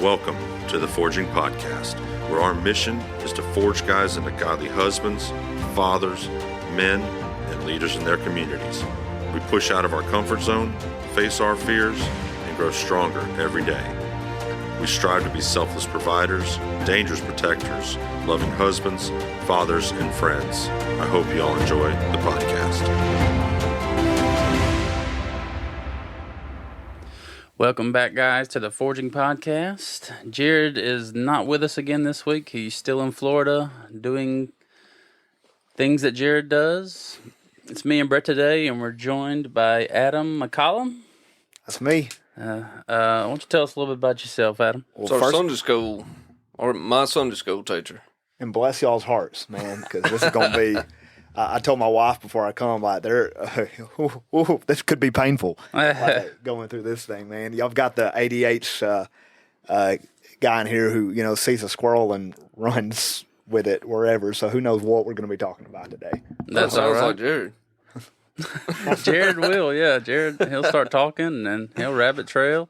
Welcome to the Forging Podcast, where our mission is to forge guys into godly husbands, fathers, men, and leaders in their communities. We push out of our comfort zone, face our fears, and grow stronger every day. We strive to be selfless providers, dangerous protectors, loving husbands, fathers, and friends. I hope you all enjoy the podcast. Welcome back, guys, to the Forging Podcast. Jared is not with us again this week. He's still in Florida doing things that Jared does. It's me and Brett today, and we're joined by Adam McCollum. That's me. Why don't you tell us a little bit about yourself, Adam? Well, it's our Sunday school, or my Sunday school teacher. And bless y'all's hearts, man, because this is going to be, I told my wife before I come, like, this could be painful, like, going through this thing, man. Y'all got the ADH guy in here who, you know, sees a squirrel and runs with it wherever, so who knows what we're going to be talking about today. That sounds like Jared. Jared will, yeah. Jared, he'll start talking, and he'll rabbit trail.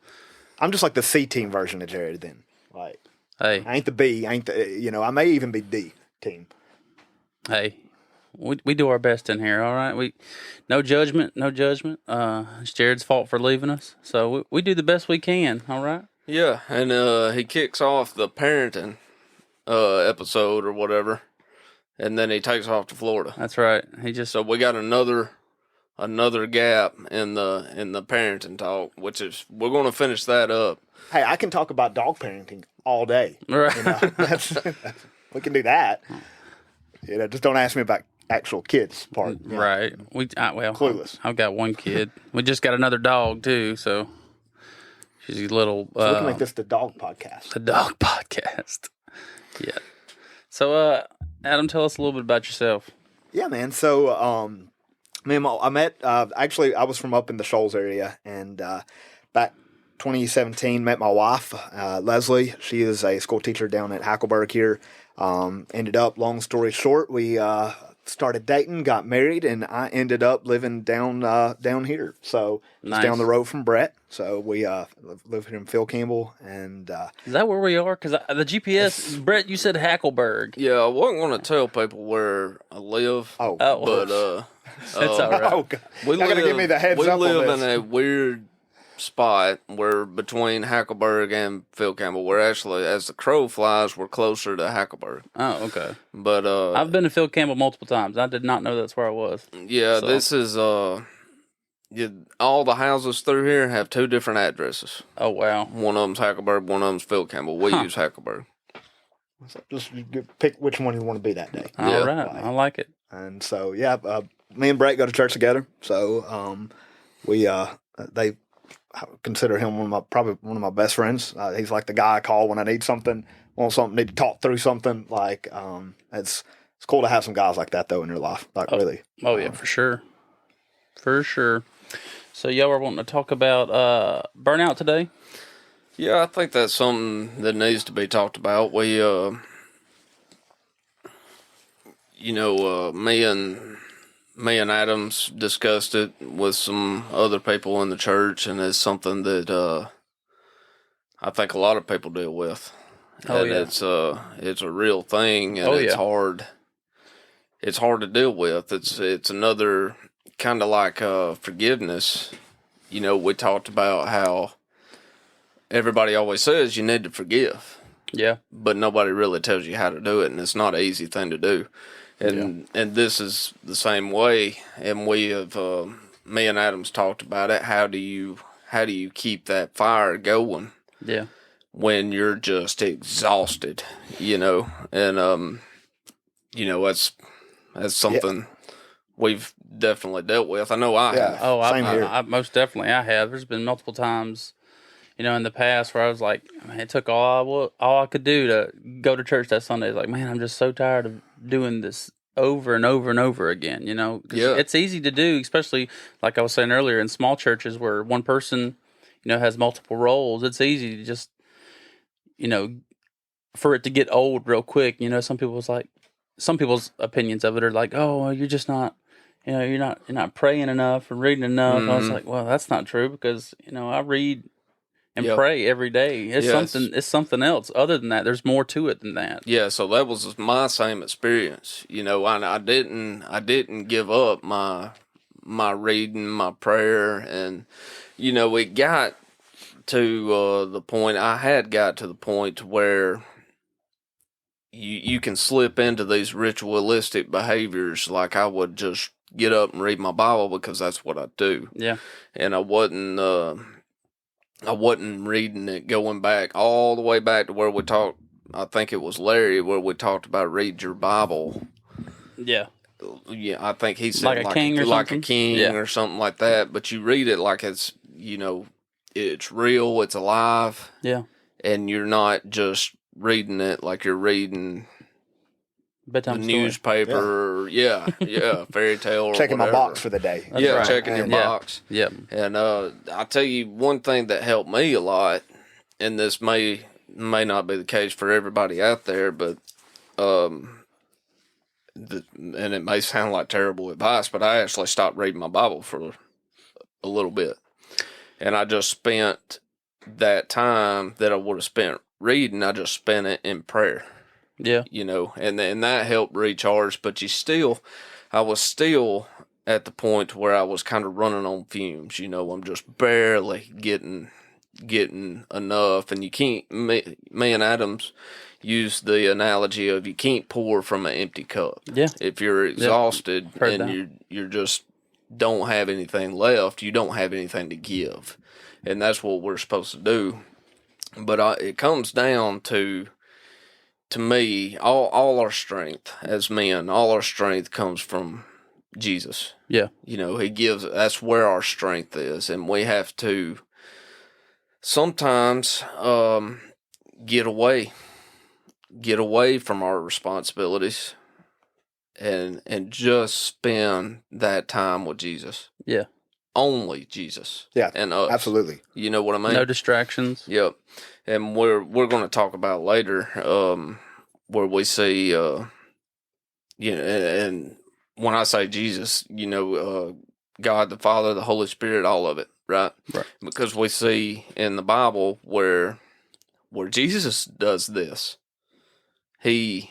I'm just like the C team version of Jared then. Like, hey, I ain't the B, I may even be D team. Hey. We do our best in here, all right? No judgment. It's Jared's fault for leaving us, so we do the best we can, all right? Yeah, and he kicks off the parenting episode or whatever, and then he takes off to Florida. That's right. So we got another gap in the parenting talk, which is we're going to finish that up. Hey, I can talk about dog parenting all day. Right. You know, we can do that. You know, just don't ask me about actual kids part. Right. Clueless. I've got one kid. We just got another dog too, so she's a little. So we can make this the dog podcast. The dog podcast. Yeah. So, Adam, tell us a little bit about yourself. Yeah, man. So, I met. Actually, I was from up in the Shoals area, and back 2017, met my wife, Leslie. She is a school teacher down at Hackleburg here. Ended up, long story short, we started dating, got married, and I ended up living down here. So nice. It's down the road from Brett. So we live here in Phil Campbell. And is that where we are? Because the GPS, Brett, you said Hackleburg. Yeah, I wasn't going to tell people where I live. But that's all right. Oh, God. Y'all gotta give me the heads up. We live in a weird spot where between Hackleburg and Phil Campbell, we're actually, as the crow flies, we're closer to Hackleburg. Oh, okay. But I've been to Phil Campbell multiple times. I did not know that's where I was. Yeah, so. This is all the houses through here have two different addresses. Oh, wow. One of them's Hackleburg, one of them's Phil Campbell. We use Hackleburg. Just pick which one you want to be that day. All right. I like it. And so, me and Brett go to church together. So they consider him probably one of my best friends. He's like the guy I call when I need something, need to talk through something. Like, it's cool to have some guys like that though in your life. Really. Oh yeah, for sure. So y'all were wanting to talk about burnout today? Yeah, I think that's something that needs to be talked about. We, me and Adams discussed it with some other people in the church, and it's something that I think a lot of people deal with. Oh, and yeah. it's a real thing, and it's hard. It's hard to deal with. It's another kind of like forgiveness. You know, we talked about how everybody always says you need to forgive. Yeah. But nobody really tells you how to do it, and it's not an easy thing to do. And this is the same way, and we have me and Adams talked about it. How do you keep that fire going? Yeah, when you're just exhausted, you know, and that's something we've definitely dealt with. I know I have. Oh, same here. I most definitely I have. There's been multiple times, you know, in the past where I was like, man, it took all I could do to go to church that Sunday. It's like, man, I'm just so tired of doing this over and over and over again, you know. 'Cause it's easy to do, especially like I was saying earlier, in small churches where one person, you know, has multiple roles. It's easy to just, you know, for it to get old real quick. You know, some people's opinions of it are like, oh, you're just not, you know, you're not praying enough or reading enough. I was like, well, that's not true, because, you know, I read and pray every day. It's It's something else. Other than that, there's more to it than that. Yeah, so that was my same experience. I didn't give up my reading, my prayer, and it got to the point. I had got to the point where you can slip into these ritualistic behaviors. Like I would just get up and read my Bible because that's what I do. Yeah, and I wasn't reading it going back all the way back to where we talked. I think it was Larry where we talked about read your Bible. Yeah. Yeah, I think he said like a king or like something? a king or something like that. But you read it like it's it's real, it's alive. Yeah. And you're not just reading it like you're reading bedtime a newspaper. Yeah, fairy tale. Or checking whatever. my box for the day. That's right. Checking your box. Yeah. And I'll tell you one thing that helped me a lot, and this may not be the case for everybody out there, but and it may sound like terrible advice, but I actually stopped reading my Bible for a little bit, and I just spent that time that I would have spent reading, I just spent it in prayer. Yeah. And that helped recharge, but I was still at the point where I was kind of running on fumes. I'm just barely getting enough, and you can't. Me and Adams use the analogy of you can't pour from an empty cup. Yeah. If you're exhausted and you're just don't have anything left, you don't have anything to give, and that's what we're supposed to do. But it comes down to me, all our strength as men, all our strength comes from Jesus. Yeah. He gives, that's where our strength is. And we have to sometimes get away from our responsibilities and just spend that time with Jesus. Yeah. Only Jesus. Yeah. And us. Absolutely. You know what I mean? No distractions. Yep. And we're going to talk about later where we see and when I say Jesus, God the Father, the Holy Spirit, all of it, right? Right. Because we see in the Bible where Jesus does this. He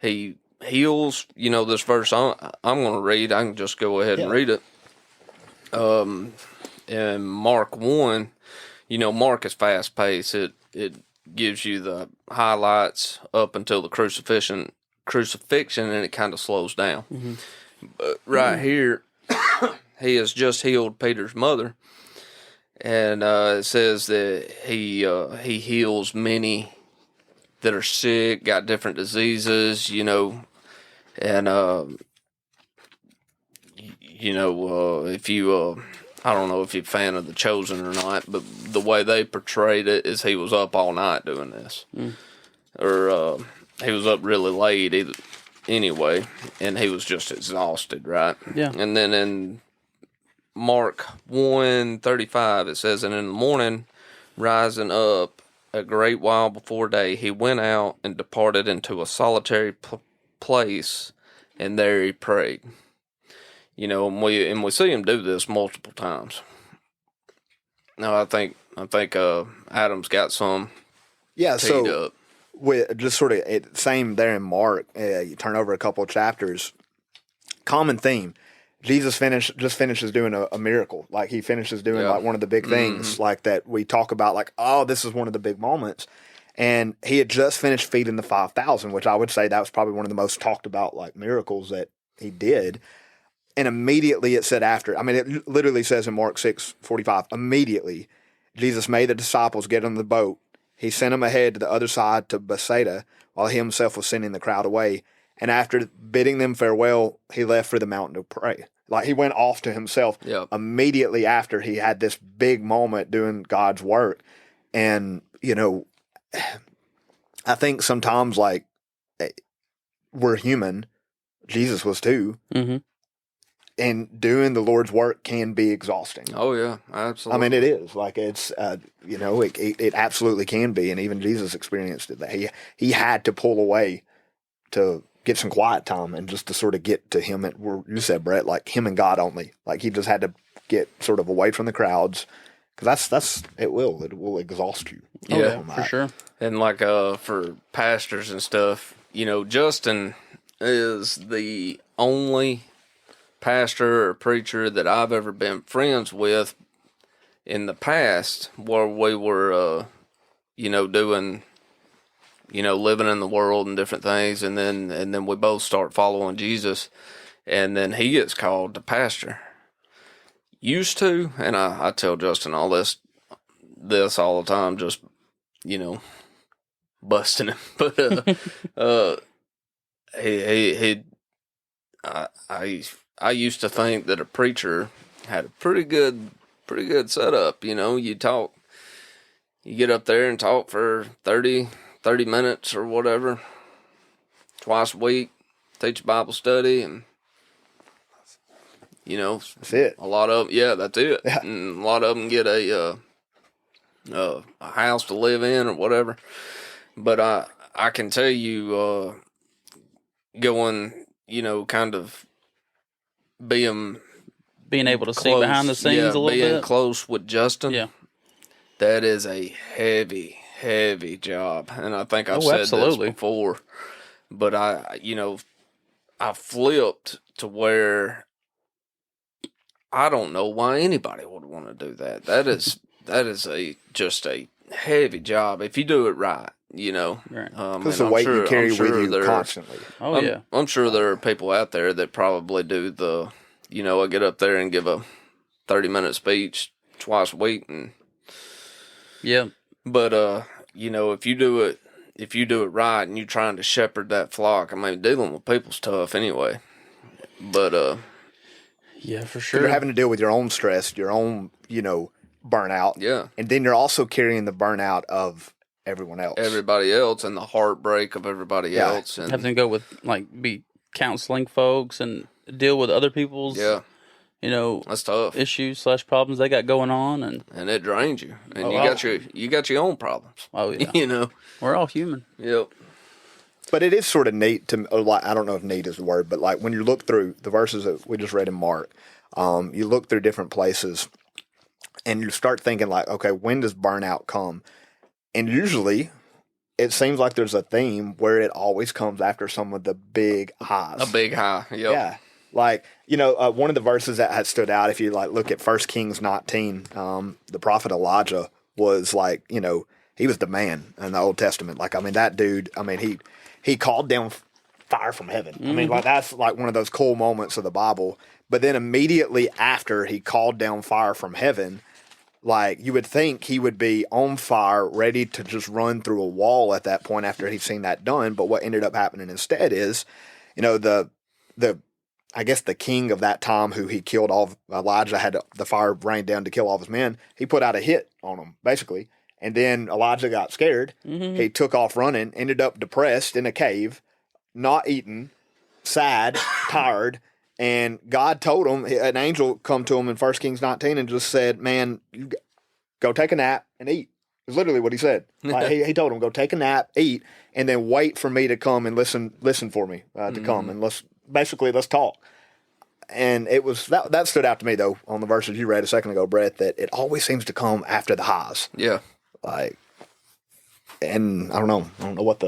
heals, this verse I'm going to read. I can just go ahead and read it. In Mark 1, Mark is fast paced. It gives you the highlights up until the crucifixion, and it kind of slows down. Mm-hmm. But right here, he has just healed Peter's mother, and it says that he heals many that are sick, got different diseases, and if you I don't know if you're a fan of The Chosen or not, but the way they portrayed it is he was up all night doing this. Or he was up really late anyway, and he was just exhausted, right? Yeah. And then in Mark 1:35, it says, and in the morning, rising up a great while before day, he went out and departed into a solitary place, and there he prayed. And we see him do this multiple times. Now I think Adam's got some. Yeah, teed so up. with just sort of same there in Mark. You turn over a couple of chapters. Common theme. Jesus finishes doing a miracle. Like he finishes doing like one of the big things like that we talk about. Like, oh, this is one of the big moments. And he had just finished feeding the 5,000, which I would say that was probably one of the most talked about like miracles that he did. And immediately it said after, it literally says in Mark 6:45, immediately Jesus made the disciples get on the boat. He sent them ahead to the other side to Bethsaida while he himself was sending the crowd away. And after bidding them farewell, he left for the mountain to pray. Like he went off to himself immediately after he had this big moment doing God's work. And, I think sometimes like we're human. Jesus was too. Mm-hmm. And doing the Lord's work can be exhausting. Oh yeah, absolutely. It is like it's it absolutely can be, and even Jesus experienced it. That he had to pull away to get some quiet time and just to sort of get to him. Where you said, Brett, like him and God only. Like he just had to get sort of away from the crowds, Because it will exhaust you. Yeah, for sure. And like for pastors and stuff, Justin is the only pastor or preacher that I've ever been friends with in the past where we were, doing, living in the world and different things. And then we both start following Jesus, and then he gets called to pastor. Used to, and I tell Justin all this all the time, just, busting him. But, I used to think that a preacher had a pretty good setup. You get up there and talk for 30 minutes or whatever, twice a week, teach a Bible study, and that's it. A lot of them, that's it. Yeah. And a lot of them get a house to live in or whatever. But I can tell you, going, kind of being able to close, see behind the scenes a little bit. Being close with Justin, that is a heavy job. And I think I've said this before, but I flipped to where I don't know why anybody would want to do that. That is just a heavy job if you do it right. Right. Because the weight you carry with you constantly. I'm sure there are people out there that probably do the, I get up there and give a 30-minute speech twice a week, and But if you do it right and you're trying to shepherd that flock, I mean, dealing with people's tough anyway. But yeah, for sure. You're having to deal with your own stress, your own, burnout. Yeah. And then you're also carrying the burnout of everyone else. Everybody else, and the heartbreak of everybody else. And having to go with, be counseling folks and deal with other people's that's tough. issues / problems they got going on, and it drains you. And you got your own problems. Oh yeah. We're all human. Yep. But it is sort of neat to, I don't know if neat is the word, but when you look through the verses that we just read in Mark, you look through different places and you start thinking okay, when does burnout come? And usually it seems like there's a theme where it always comes after some of the big highs. A big high. Yep. Yeah. One of the verses that had stood out, if you look at 1 Kings 19, the prophet Elijah was he was the man in the Old Testament. That dude, he called down fire from heaven. Mm-hmm. That's one of those cool moments of the Bible. But then immediately after he called down fire from heaven, you would think he would be on fire, ready to just run through a wall at that point after he'd seen that done. But what ended up happening instead is, I guess the king of that time who he killed Elijah had the fire rain down to kill all of his men. He put out a hit on him, basically. And then Elijah got scared. Mm-hmm. He took off running, ended up depressed in a cave, not eating, sad, tired. And God told him, an angel come to him in 1 Kings 19 and just said, man, you go take a nap and eat. It's literally what he said. He told him, go take a nap, eat, and then wait for me to come and listen for me to come. And let's talk. And it was that stood out to me, though, on the verses you read a second ago, Brett, that it always seems to come after the highs. Yeah. And I don't know what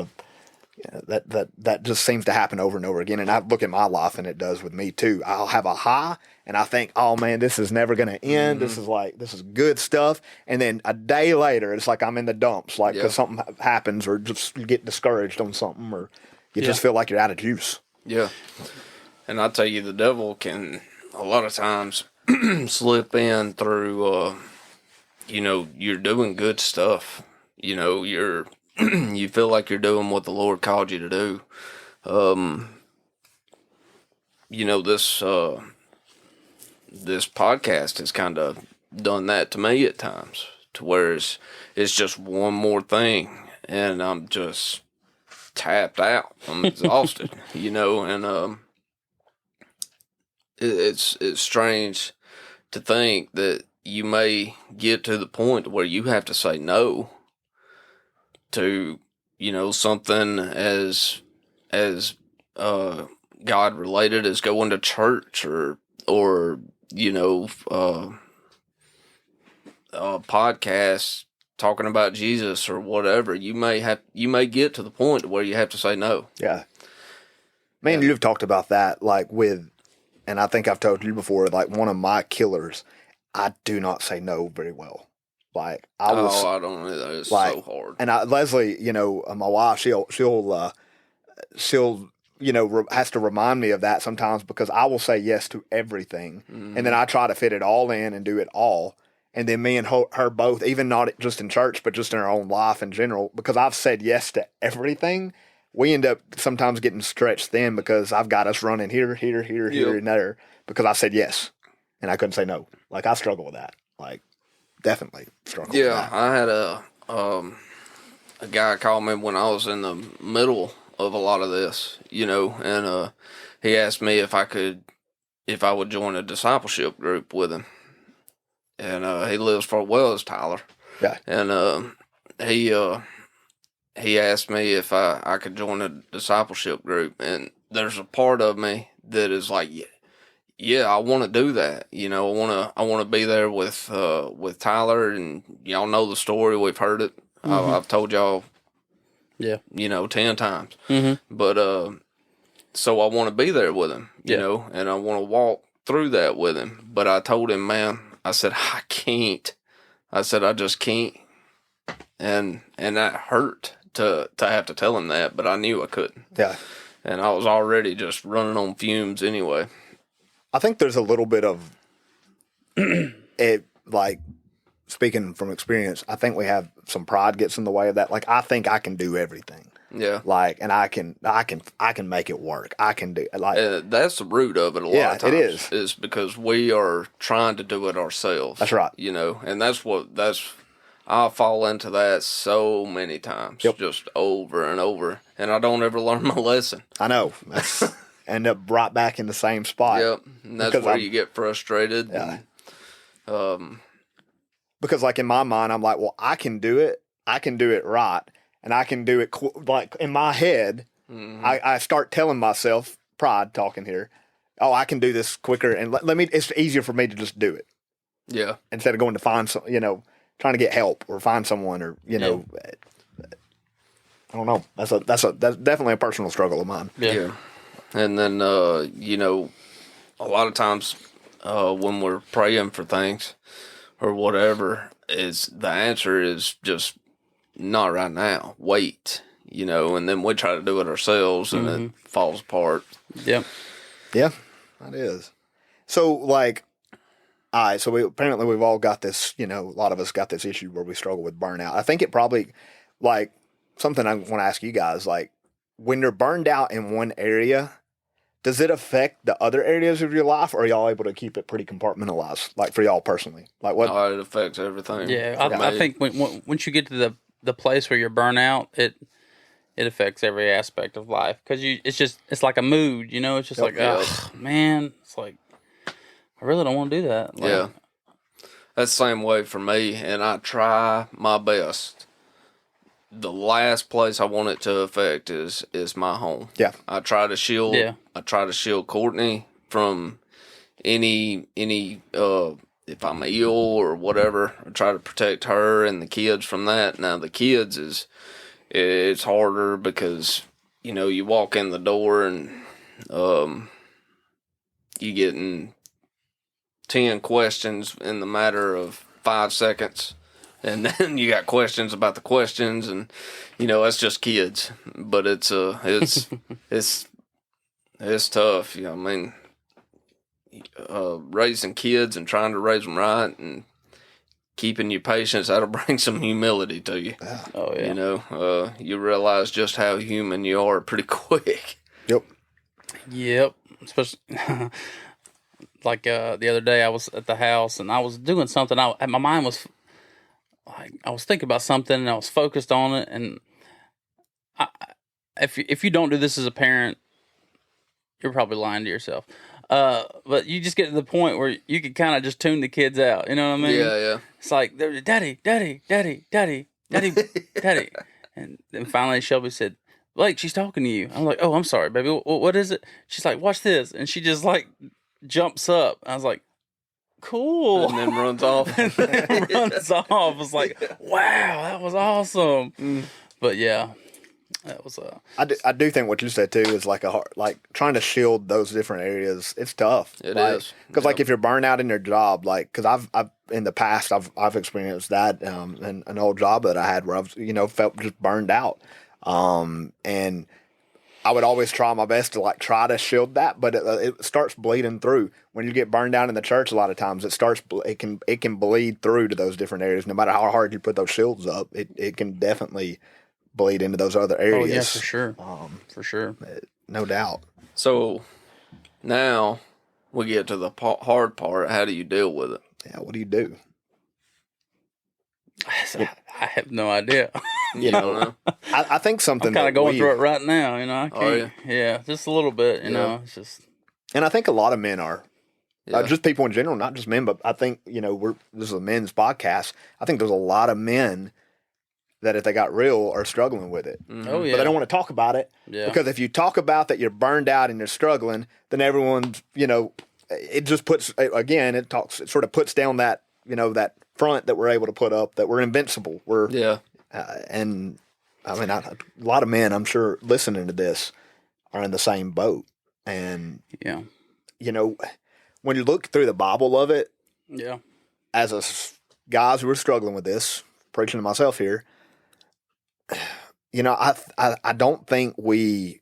that just seems to happen over and over again. And I look at my life, and it does with me too. I'll have a high, and I think, oh man, this is never going to end. Mm-hmm. This is good stuff. And then a day later, it's like I'm in the dumps, because something happens, or just you get discouraged on something, or you just feel like you're out of juice. Yeah. And I tell you, the devil can a lot of times slip in through, you're doing good stuff. You feel like you're doing what the Lord called you to do. This podcast has kind of done that to me at times, to where it's just one more thing, and I'm just tapped out. I'm exhausted, and it's strange to think that you may get to the point where you have to say no to, something as God related as going to church or podcasts talking about Jesus or whatever, you may get to the point where you have to say no. Yeah. Man, you've talked about that, like and I think I've told you before, like one of my killers, I do not say no very well. Like I don't know. That is like, so hard. And Leslie, my wife, she'll has to remind me of that sometimes, because I will say yes to everything. Mm-hmm. And then I try to fit it all in and do it all. And then me and her both, even not just in church, but just in our own life in general, because I've said yes to everything, we end up sometimes getting stretched thin because I've got us running here, and there, because I said yes and I couldn't say no. Like I struggle with that. Like definitely struggle with that. I had a guy call me when I was in the middle of a lot of this, and he asked me if I would join a discipleship group with him. And he lives Fort Wells, Tyler. Yeah. And he asked me if I could join a discipleship group. And there's a part of me that is like, yeah, I want to do that. I want to be there with Tyler, and y'all know the story. We've heard it. Mm-hmm. I've told y'all, 10 times. Mm-hmm. But so I want to be there with him, and I want to walk through that with him. But I told him, man, I said, I can't. I said, I just can't. And that hurt to have to tell him that, but I knew I couldn't. Yeah. And I was already just running on fumes anyway. I think there's a little bit of it, like speaking from experience, I think we have some pride gets in the way of that. Like I think I can do everything. Yeah. Like, and I can make it work. I can do that's the root of it. A lot of times it is because we are trying to do it ourselves. That's right. And I fall into that so many times, just over and over, and I don't ever learn my lesson. I know. End up right back in the same spot. Yep. And that's where you get frustrated. Yeah. Because like in my mind, I'm like, well, I can do it. I can do it right. And I can do it like in my head. Mm-hmm. I start telling myself, pride talking here, oh, I can do this quicker, and it's easier for me to just do it. Yeah. Instead of going to find some, trying to get help or find someone, or I don't know. That's definitely a personal struggle of mine. Yeah. And then a lot of times when we're praying for things or whatever, the answer is just not right now. Wait, and then we try to do it ourselves, and it falls apart. Yep. Yeah, that is. So like, all right. So we've all got this. A lot of us got this issue where we struggle with burnout. I think it probably, like, something I want to ask you guys, like, when you're burned out in one area, does it affect the other areas of your life, or are y'all able to keep it pretty compartmentalized, like for y'all personally? Like what? Oh, it affects everything. Yeah, I think once you get to the place where you're burnt out, it affects every aspect of life, because it's like a mood, it's just like, oh man, it's like I really don't want to do that. Like, yeah, that's the same way for me, and I try my best. The last place I want it to affect is my home. Yeah, I try to shield. Yeah. I try to shield Courtney from any if I'm ill or whatever. I try to protect her and the kids from that. Now the kids it's harder because you walk in the door and you getting 10 questions in the matter of 5 seconds. And then you got questions about the questions, and that's just kids. But it's tough. Raising kids and trying to raise them right and keeping your patience, that'll bring some humility to you. Oh yeah. You realize just how human you are pretty quick. Yep. Especially like the other day, I was at the house and I was doing something. My mind was. I was thinking about something and I was focused on it, and if you don't do this as a parent, you're probably lying to yourself. But you just get to the point where you can kind of just tune the kids out. You know what I mean? Yeah. It's like they're daddy, and then finally Shelby said, "Blake, she's talking to you." I'm like, "Oh, I'm sorry, baby. What is it?" She's like, "Watch this," and she just like jumps up. I was like, cool. And then runs off. And then runs off. I was like, wow, that was awesome. But yeah, that was I do think what you said too is like trying to shield those different areas. It's tough. It is. Because like if you're burned out in your job, like because I've in the past I've experienced that in an old job that I had where I was felt just burned out, and I would always try my best to like try to shield that, but it starts bleeding through when you get burned down in the church. A lot of times it can bleed through to those different areas. No matter how hard you put those shields up, it can definitely bleed into those other areas. Oh yeah, for sure. For sure, no doubt. So now we get to the hard part. How do you deal with it? Yeah, what do you do? I have no idea. I think something. I'm kind of going through it right now. I can't. Are you? Yeah, just a little bit. You know, it's just. And I think a lot of men are. Yeah. Just people in general, not just men, but I think this is a men's podcast. I think there's a lot of men that if they got real are struggling with it. Mm-hmm. Oh yeah, but they don't want to talk about it. Yeah. Because if you talk about that you're burned out and you're struggling, then everyone's it just puts again it sort of puts down that that front that we're able to put up that we're invincible. And I mean a lot of men I'm sure listening to this are in the same boat. And yeah, when you look through the Bible of it, yeah, as guys who are struggling with this, preaching to myself here, I don't think we,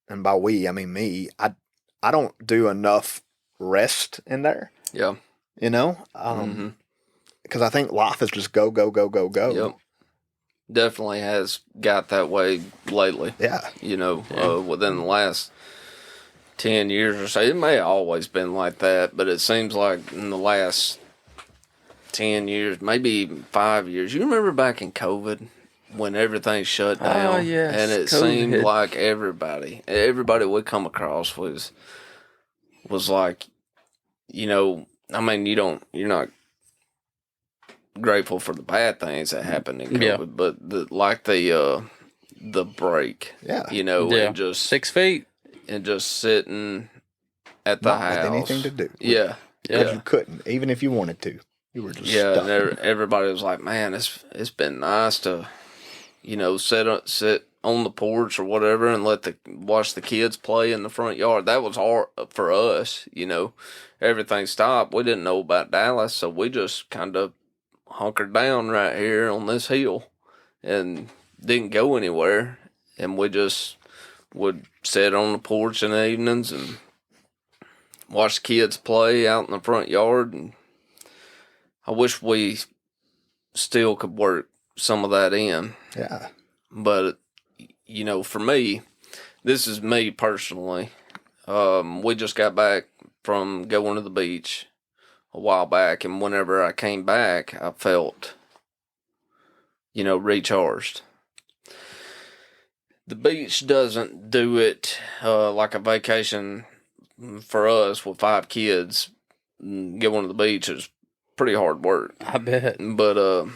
and by we I mean me, I don't do enough rest in there. Yeah. Because I think life is just go, go, go, go, go. Yep. Definitely has got that way lately. Yeah. Within the last 10 years or so. It may have always been like that, but it seems like in the last 10 years, maybe even 5 years. You remember back in COVID when everything shut down? Oh, yes. And it COVID seemed like everybody we come across was like, I mean, you're not grateful for the bad things that happened in COVID, but the break, and just 6 feet and just sitting at the house. With anything to do. Yeah. Because you couldn't, even if you wanted to. You were just stuck. And everybody was like, man, it's been nice to, sit on the porch or whatever and watch the kids play in the front yard. That was hard for us, Everything stopped. We didn't know about Dallas, so we just kind of hunkered down right here on this hill and didn't go anywhere. And we just would sit on the porch in the evenings and watch the kids play out in the front yard. And I wish we still could work some of that in. Yeah. But, for me, this is me personally. We just got back from going to the beach a while back. And whenever I came back, I felt, recharged. The beach doesn't do it like a vacation for us with 5 kids. Going to the beach is pretty hard work. I bet. But,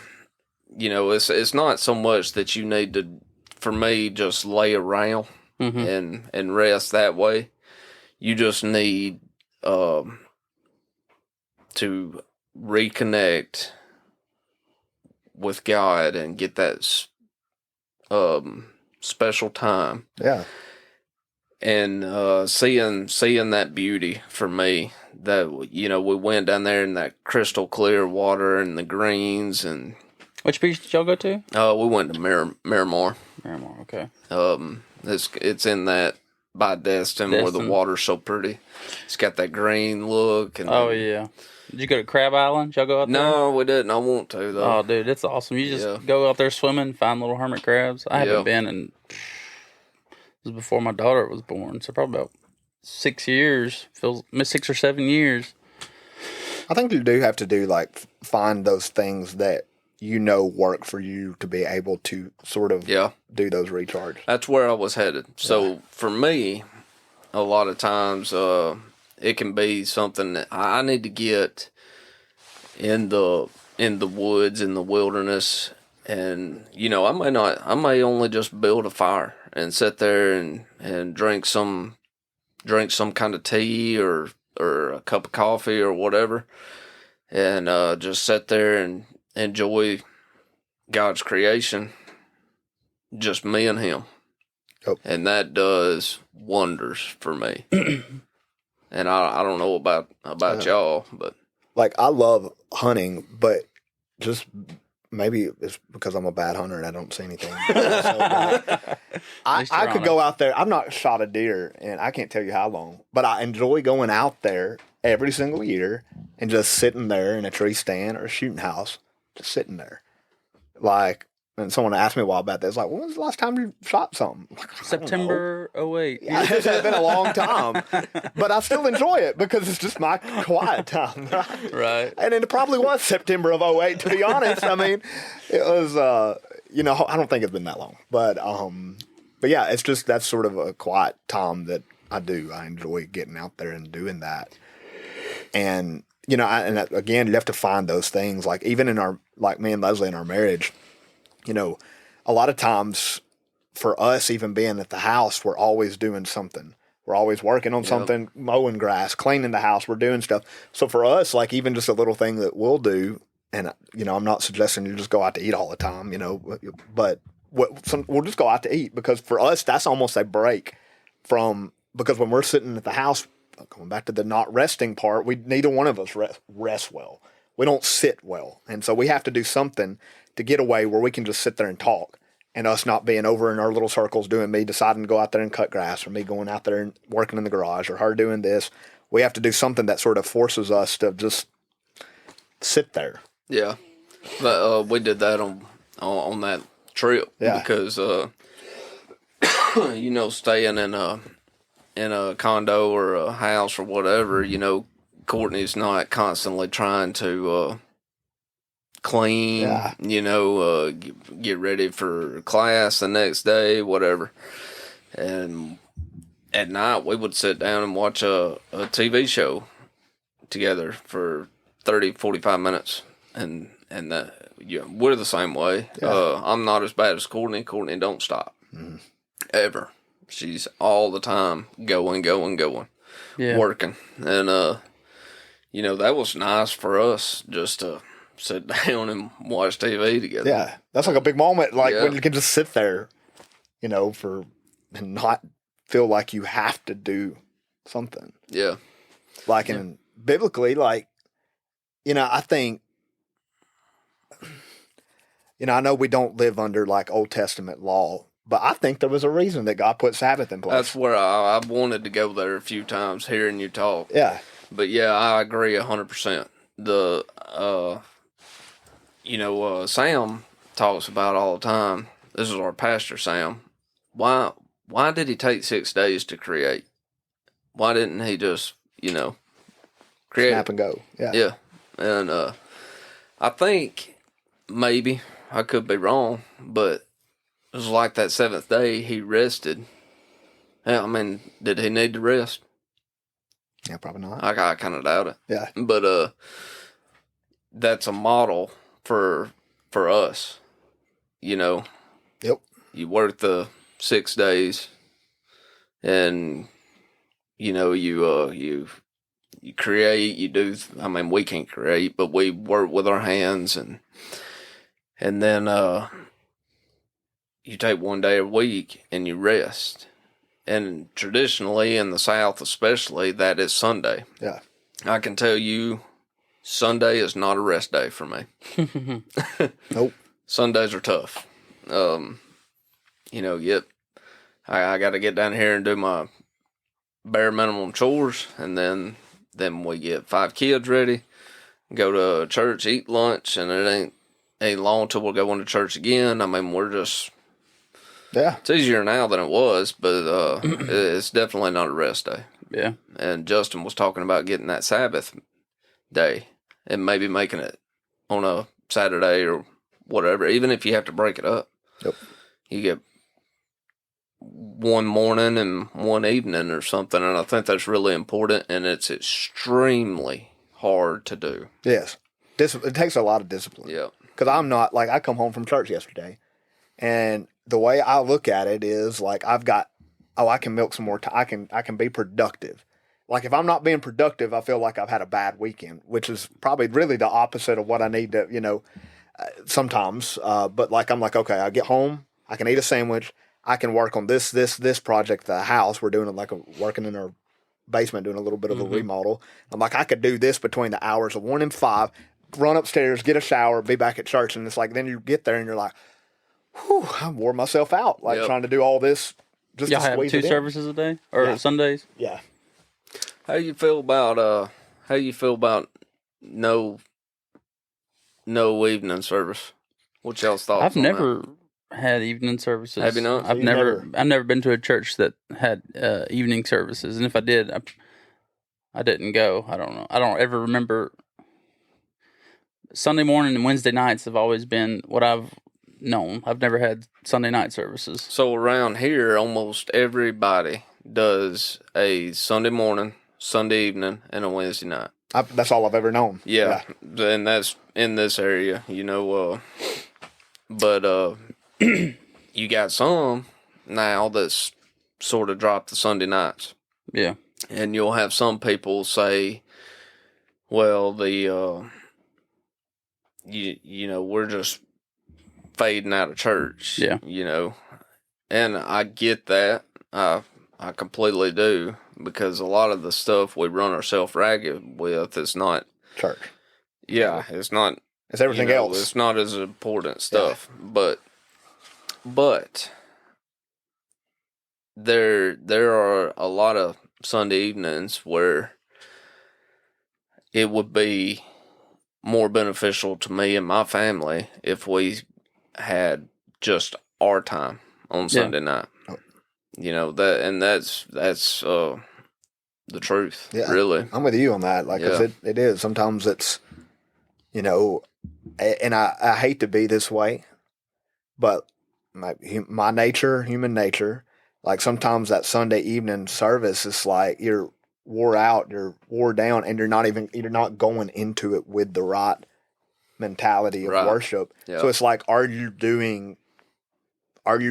it's not so much that you need to, for me, just lay around and rest that way. You just need to reconnect with God and get that special time. Yeah. And seeing that beauty for me, that we went down there in that crystal clear water and the greens. And which beach did y'all go to? We went to Miramar. Miramar, okay. It's in that by Destin where the water's so pretty. It's got that green look. And yeah. Did you go to Crab Island? Did y'all go out there? No, we didn't. I want to though. Oh, dude, it's awesome. You just go out there swimming, find little hermit crabs. I haven't been in. It was before my daughter was born, so probably about 6 years. 6 or 7 years. I think you do have to find those things that work for you to be able to sort of do those recharge. That's where I was headed. So for me, a lot of times it can be something that I need to get in the woods, in the wilderness, and I may only just build a fire and sit there and drink some kind of tea or a cup of coffee or whatever. and just sit there and enjoy God's creation, just me and him. Yep. And that does wonders for me. And I don't know about y'all, but like I love hunting, but just maybe it's because I'm a bad hunter and I don't see anything. So, like, I could go out there. I've not shot a deer and I can't tell you how long, but I enjoy going out there every single year and just sitting there in a tree stand or a shooting house, just sitting there. Like, and someone asked me a while about this, like, when was the last time you shot something? Like, September 08. Yeah, it's been a long time, but I still enjoy it because it's just my quiet time. Right. And it probably was September of 08, to be honest. I mean, it was, I don't think it's been that long, but yeah, it's just, that's sort of a quiet time that I do. I enjoy getting out there and doing that. And, again, you have to find those things, like even in like me and Leslie in our marriage, a lot of times for us, even being at the house, we're always doing something. We're always working on something, mowing grass, cleaning the house. We're doing stuff. So for us, like even just a little thing that we'll do, and, I'm not suggesting you just go out to eat all the time, but we'll just go out to eat because for us, that's almost a break because when we're sitting at the house, going back to the not resting part, neither one of us rest well. We don't sit well. And so we have to do something to get away where we can just sit there and talk and us not being over in our little circles doing me deciding to go out there and cut grass or me going out there and working in the garage or her doing this. We have to do something that sort of forces us to just sit there. Yeah. But we did that on that trip because, staying in a condo or a house or whatever, Courtney's not constantly trying to clean, get ready for class the next day, whatever. And at night, we would sit down and watch a TV show together for 30, 45 minutes. And we're the same way. Yeah. I'm not as bad as Courtney. Courtney don't stop. Mm-hmm. Ever. She's all the time going, working. And, that was nice for us just to sit down and watch TV together. Yeah, that's like a big moment, when you can just sit there, and not feel like you have to do something. Yeah. And biblically, I think, I know we don't live under Old Testament law, but I think there was a reason that God put Sabbath in place. That's where I wanted to go there a few times hearing you talk. Yeah. But yeah, I agree 100%. Sam talks about all the time. This is our pastor, Sam. Why did he take 6 days to create? Why didn't he just, create? Snap and go. Yeah. Yeah. And I think maybe, I could be wrong, but it was like that seventh day he rested. Yeah, I mean, did he need to rest? Yeah, probably not. I kind of doubt it. Yeah. But that's a model for us. Yep. You work the 6 days, and you create. You do. I mean, we can't create, but we work with our hands, and then you take 1 day a week and you rest. And traditionally, in the South especially, that is Sunday. Yeah. I can tell you, Sunday is not a rest day for me. Nope. Sundays are tough. I got to get down here and do my bare minimum chores, and then we get 5 kids ready, go to church, eat lunch, and it ain't long till we'll go into church again. I mean, we're just... Yeah. It's easier now than it was, but it's definitely not a rest day. Yeah. And Justin was talking about getting that Sabbath day and maybe making it on a Saturday or whatever, even if you have to break it up. Yep. You get one morning and one evening or something, and I think that's really important, and it's extremely hard to do. Yes. It takes a lot of discipline. Yeah. Because I'm not, I come home from church yesterday, and the way I look at it is I can milk some more time. I can be productive. like if I'm not being productive, I feel like I've had a bad weekend, which is probably really the opposite of what I need to, sometimes. But like I'm like, okay, I get home, I can eat a sandwich, I can work on this project, the house. We're doing working in our basement, doing a little bit of a remodel. I'm like, I could do this between the hours of 1 and 5, run upstairs, get a shower, be back at church. And it's like, then you get there and you're like, whew, I wore myself out, trying to do all this. Just y'all to have 2 services a day or Sundays? Yeah. How you feel about no evening service? What y'all's thoughts? I've never had evening services. Have you not? I've never been to a church that had evening services, and if I did, I didn't go. I don't know. I don't ever remember. Sunday morning and Wednesday nights have always been what I've known. I've never had Sunday night services. So around here, almost everybody does a Sunday morning, Sunday evening, and a Wednesday night. That's all I've ever known. Yeah, and that's in this area, but you got some now that's sort of dropped the Sunday nights. Yeah. And you'll have some people say, well, we're just fading out of church. Yeah. And I get that. I completely do, because a lot of the stuff we run ourselves ragged with is not church. Yeah, it's not. It's everything else. It's not as important stuff. Yeah. But there are a lot of Sunday evenings where it would be more beneficial to me and my family if we had just our time on Sunday night. That's the truth. Yeah, really. I'm with you on that. It is. Sometimes it's, and I hate to be this way, but my nature, human nature, like sometimes that Sunday evening service is like you're wore out, you're wore down, and you're not going into it with the right mentality of worship. Yep. So it's like, are you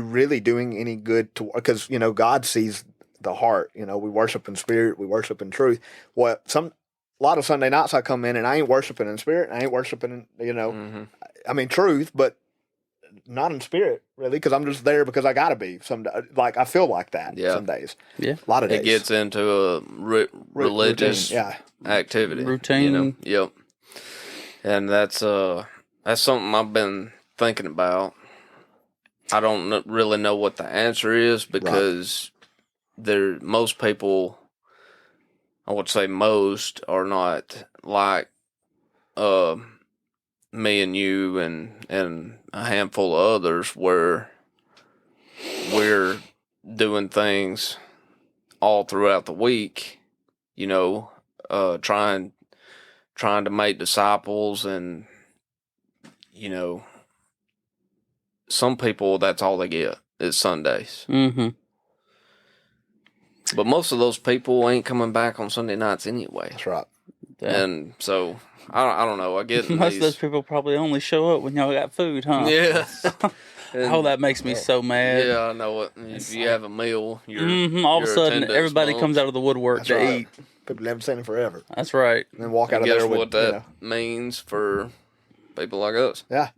really doing any good to, because, God sees the heart, we worship in spirit, we worship in truth. A lot of Sunday nights I come in and I ain't worshiping in spirit, I ain't worshiping, truth, but not in spirit, really, because I'm just there because I gotta be. I feel like that some days. Yeah, a lot of days. It gets into a religious activity. Routine. Yep. And that's something I've been thinking about. I don't really know what the answer is, because most people, I would say most, are not like me and you and a handful of others, where we're doing things all throughout the week, trying to make disciples, and some people, that's all they get is Sundays. Mm-hmm. But most of those people ain't coming back on Sunday nights anyway. That's right. Yeah. And so I don't know. I get most of those people probably only show up when y'all got food, huh? Yeah. That makes me so mad. Yeah, I know it. If you have a meal, all of a sudden everybody comes out of the woodwork to eat. People haven't seen it forever. That's right. And then walk out of there with, what that means for people like us. Yeah.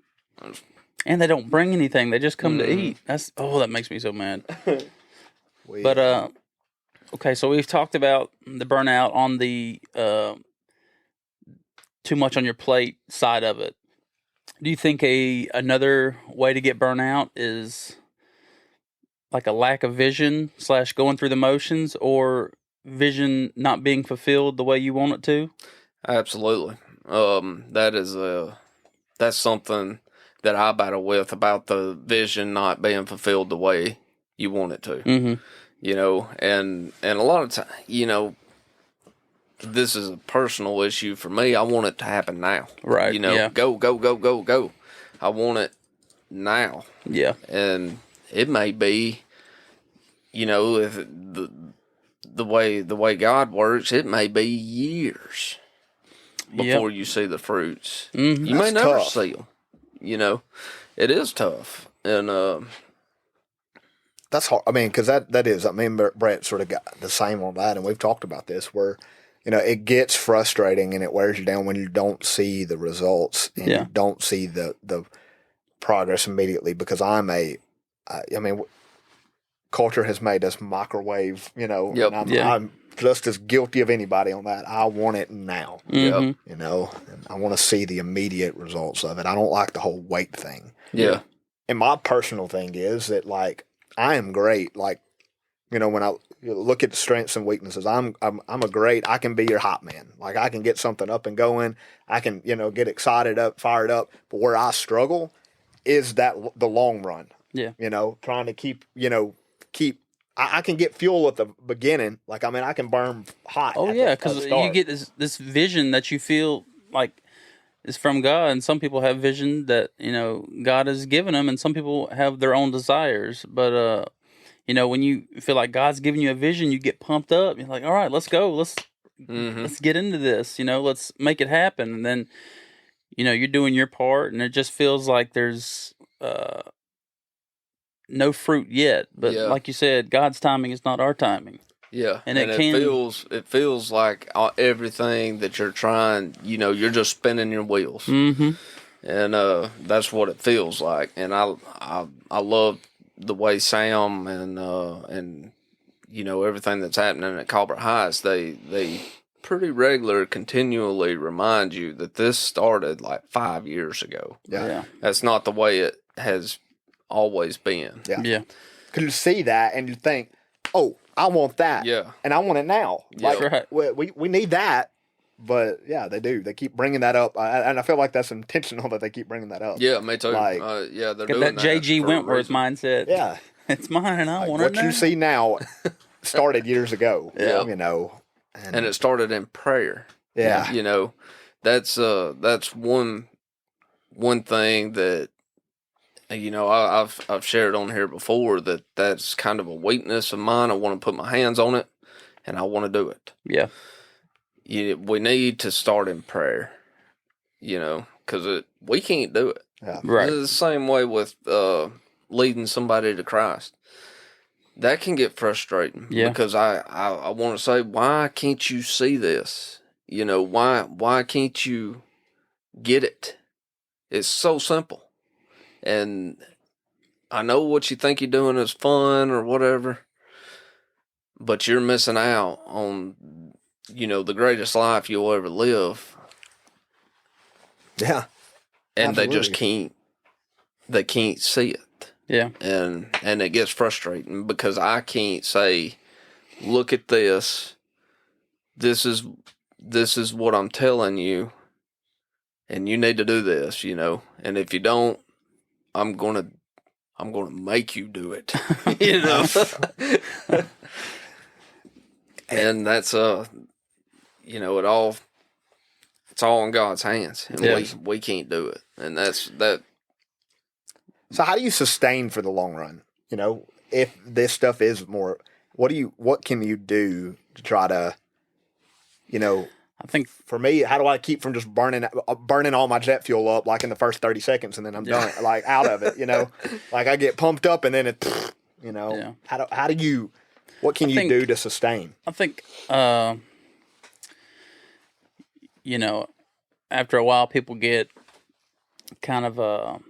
And they don't bring anything. They just come to eat. That makes me so mad. But okay, so we've talked about the burnout on the too much on your plate side of it. Do you think another way to get burnout is like a lack of vision / going through the motions, or vision not being fulfilled the way you want it to? Absolutely. That's something that I battle with, about the vision not being fulfilled the way you want it to. Mm-hmm. And a lot of time, this is a personal issue for me. I want it to happen now. Right. Go. I want it now. Yeah. And it may be, if the way God works, it may be years before you see the fruits. Mm-hmm. You may never see them. It is tough. And that's hard. I mean, because that is, I mean, Brett sort of got the same on that, and we've talked about this where, it gets frustrating and it wears you down when you don't see the results and you don't see the progress immediately, because I mean, culture has made us microwave, and I'm just as guilty of anybody on that. I want it now, and I want to see the immediate results of it. I don't like the whole wait thing. Yeah. And my personal thing is that, like, I am great. Like, when I look at the strengths and weaknesses, I can be your hot man. Like, I can get something up and going. I can, get excited up, fired up. But where I struggle is the long run. Yeah. Trying to keep. I can get fuel at the beginning. Like, I mean, I can burn hot. Oh yeah, because you get this vision that you feel like is from God, and some people have vision that God has given them, and some people have their own desires. But when you feel like God's giving you a vision, you get pumped up. You're like, all right, let's go. Let's get into this. Let's make it happen. And then you're doing your part, and it just feels like there's no fruit yet. But like you said, God's timing is not our timing. Yeah, and it feels like everything that you're trying, you're just spinning your wheels, and that's what it feels like. And I love the way Sam and everything that's happening at Colbert Heights. They pretty continually remind you that this started like 5 years ago. Yeah, that's not the way it has always been. Yeah. Because you see that and you think, oh, I want that. Yeah. And I want it now. Yeah. Like, we need that. But, yeah, they do. They keep bringing that up. And I feel like that's intentional that they keep bringing that up. Yeah, me too. Like, they're doing that J.G. Wentworth mindset. Yeah. It's mine and I want it now. What you see now started years ago. Yeah. And it started in prayer. Yeah. That's one thing that, I've shared on here before, that's kind of a weakness of mine. I want to put my hands on it, and I want to do it. Yeah. We need to start in prayer, because we can't do it. Yeah. Right. It's the same way with leading somebody to Christ. That can get frustrating. Yeah. Because I want to say, why can't you see this? Why can't you get it? It's so simple. And I know what you think you're doing is fun or whatever, but you're missing out on, the greatest life you'll ever live. Yeah. And Absolutely. they can't see it. Yeah. And it gets frustrating because I can't say, look at this. This is what I'm telling you, and you need to do this, and if you don't, I'm gonna make you do it, and that's it's all in God's hands, and we can't do it, and that's that. So how do you sustain for the long run? If this stuff is more, what can you do to try to, I think for me, how do I keep from just burning all my jet fuel up like in the first 30 seconds and then I'm done, like out of it, like I get pumped up and then it, how do you, what can you do to sustain? I think, after a while people get kind of,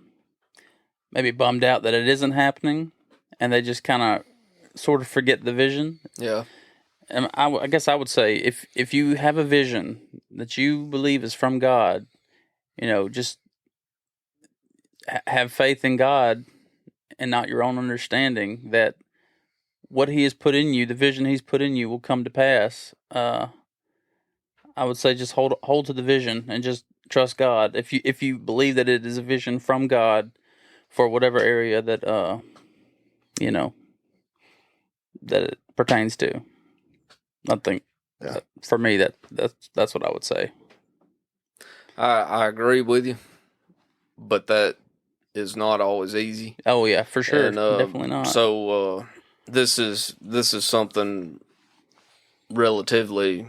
maybe bummed out that it isn't happening and they just kind of sort of forget the vision. Yeah. And I guess I would say if you have a vision that you believe is from God, just have faith in God and not your own understanding that what He has put in you, the vision He's put in you, will come to pass. I would say just hold to the vision and just trust God. If you believe that it is a vision from God for whatever area that that it pertains to. I think for me that's what I would say. I agree with you, but that is not always easy. Oh yeah, for sure, and, definitely not. So this is something relatively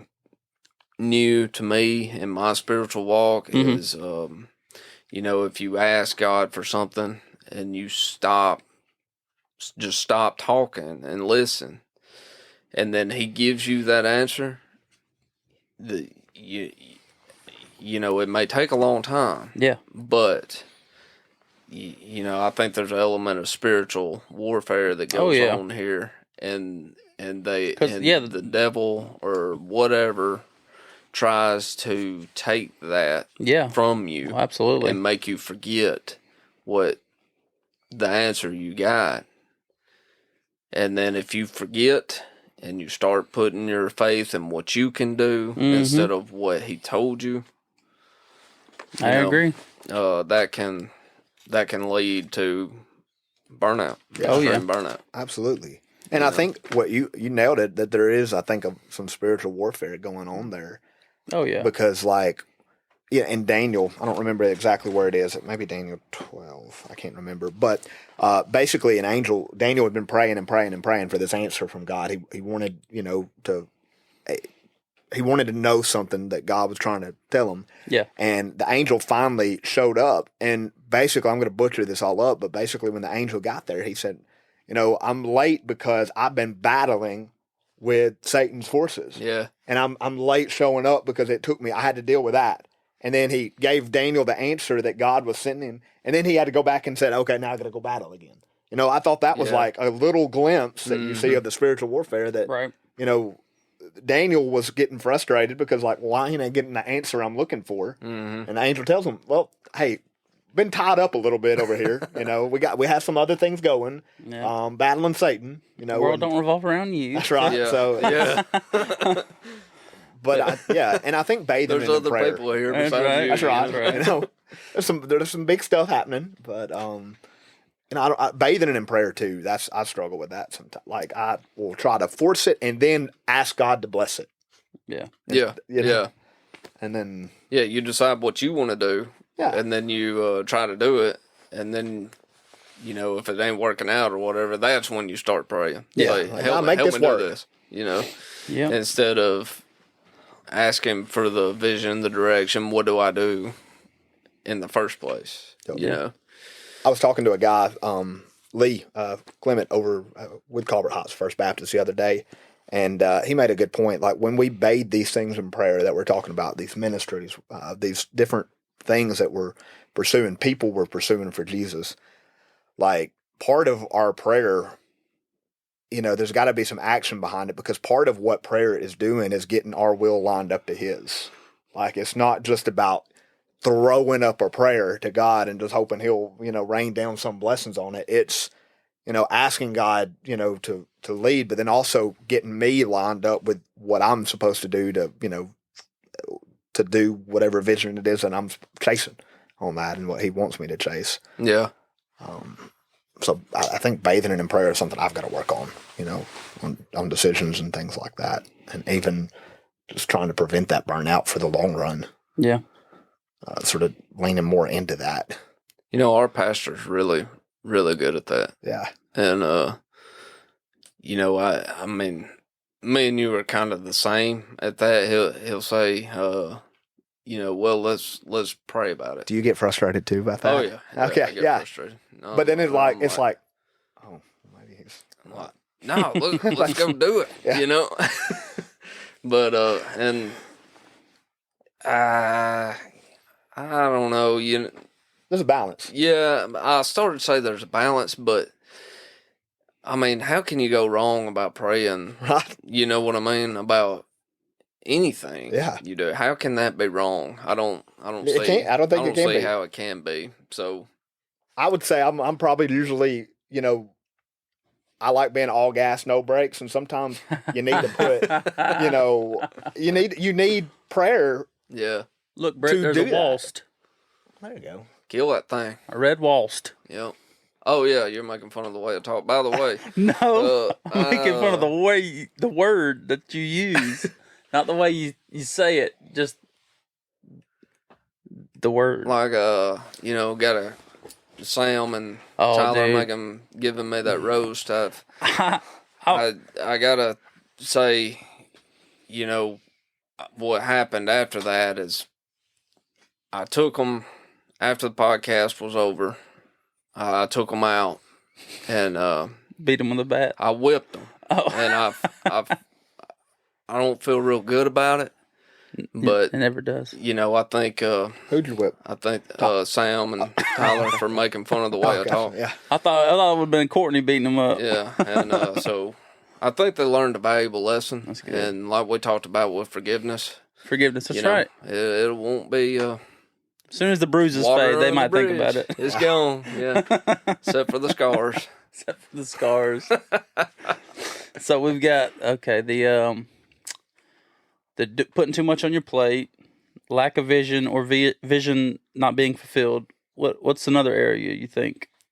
new to me in my spiritual walk. Mm-hmm. Is if you ask God for something and you stop just stop talking and listen, and then he gives you that answer, you know, it may take a long time. Yeah. But, you know, I think there's an element of spiritual warfare that goes on here. And the devil or whatever tries to take that from you. Absolutely. And make you forget what the answer you got. And then if you forget and you start putting your faith in what you can do instead of what he told you, I agree. That can lead to burnout. Burnout. Absolutely. And I think what you nailed it, that there is, I think, some spiritual warfare going on there. Oh yeah. Because in Daniel, I don't remember exactly where it is. It may be Daniel 12. I can't remember. But basically, Daniel had been praying and praying and praying for this answer from God. He wanted, he wanted to know something that God was trying to tell him. Yeah. And the angel finally showed up. And basically, I'm going to butcher this all up, but basically when the angel got there, he said, I'm late because I've been battling with Satan's forces. Yeah. And I'm late showing up because I had to deal with that. And then he gave Daniel the answer that God was sending him. And then he had to go back and said, okay, now I got to go battle again. I thought that was like a little glimpse that you see of the spiritual warfare that, right. Daniel was getting frustrated because why ain't I getting the answer I'm looking for? Mm-hmm. And the angel tells him, well, hey, been tied up a little bit over here. We have some other things going, battling Satan, the world don't revolve around you. That's right. Yeah. So, yeah. But and I think bathing there's in other prayer. people here That's besides right. you. That's right. That's right. There's some big stuff happening, but bathing in prayer too. I struggle with that sometimes. I will try to force it and then ask God to bless it. Yeah. Yeah. And then you decide what you want to do. Yeah. And then you try to do it, and then if it ain't working out or whatever, that's when you start praying. Yeah. Help me work. do this. Yeah. Instead of asking for the vision, the direction, what do I do in the first place? I was talking to a guy, Lee Clement, over with Culver Heights First Baptist the other day, and he made a good point. When we bathe these things in prayer that we're talking about, these ministries, these different things that we're pursuing, people we're pursuing for Jesus, part of our prayer, there's got to be some action behind it, because part of what prayer is doing is getting our will lined up to His. It's not just about throwing up a prayer to God and just hoping He'll, rain down some blessings on it. It's, asking God, to lead, but then also getting me lined up with what I'm supposed to do to do whatever vision it is that I'm chasing on that and what He wants me to chase. Yeah. So I think bathing in prayer is something I've got to work on, on decisions and things like that. And even just trying to prevent that burnout for the long run. Yeah. Sort of leaning more into that. Our pastor's really, really good at that. Yeah. And, I mean, me and you are kind of the same at that. He'll say, well, let's pray about it. Do you get frustrated too about that? Oh yeah. Okay. I get frustrated. No, but then it's like, oh, maybe he's like, no, let's go do it. Yeah. But and I don't know. There's a balance. Yeah, I started to say there's a balance, but I mean, how can you go wrong about praying? Right. You know what I mean about anything. Yeah. You do. How can that be wrong? I don't see. I don't think it can see be. how it can be. So I would say I'm probably usually, I like being all gas, no brakes, and sometimes you need to put, you need prayer. Yeah. Look, Brett, there's a waltz. There you go. Kill that thing. A red waltz. Yep. Oh yeah, you're making fun of the way I talk. By the way, no, I'm making fun of the word that you use, not the way you say it. Just the word. Gotta Sam and Tyler giving me that roast. I gotta say, what happened after that is I took them after the podcast was over. I took them out and Beat him with a bat? I whipped him. Oh. And I don't feel real good about it. But it never does. You know, I think who'd you whip? I think Sam and Tyler for making fun of the way I talk. Yeah. I thought it would have been Courtney beating him up. Yeah, and so I think they learned a valuable lesson. That's good. And like we talked about with forgiveness. Forgiveness, that's right. It won't be. As soon as the bruises fade, they might think about it. It's gone. Yeah, except for the scars. Except for the scars. So we've got the putting too much on your plate, lack of vision, or vision not being fulfilled. What's another area you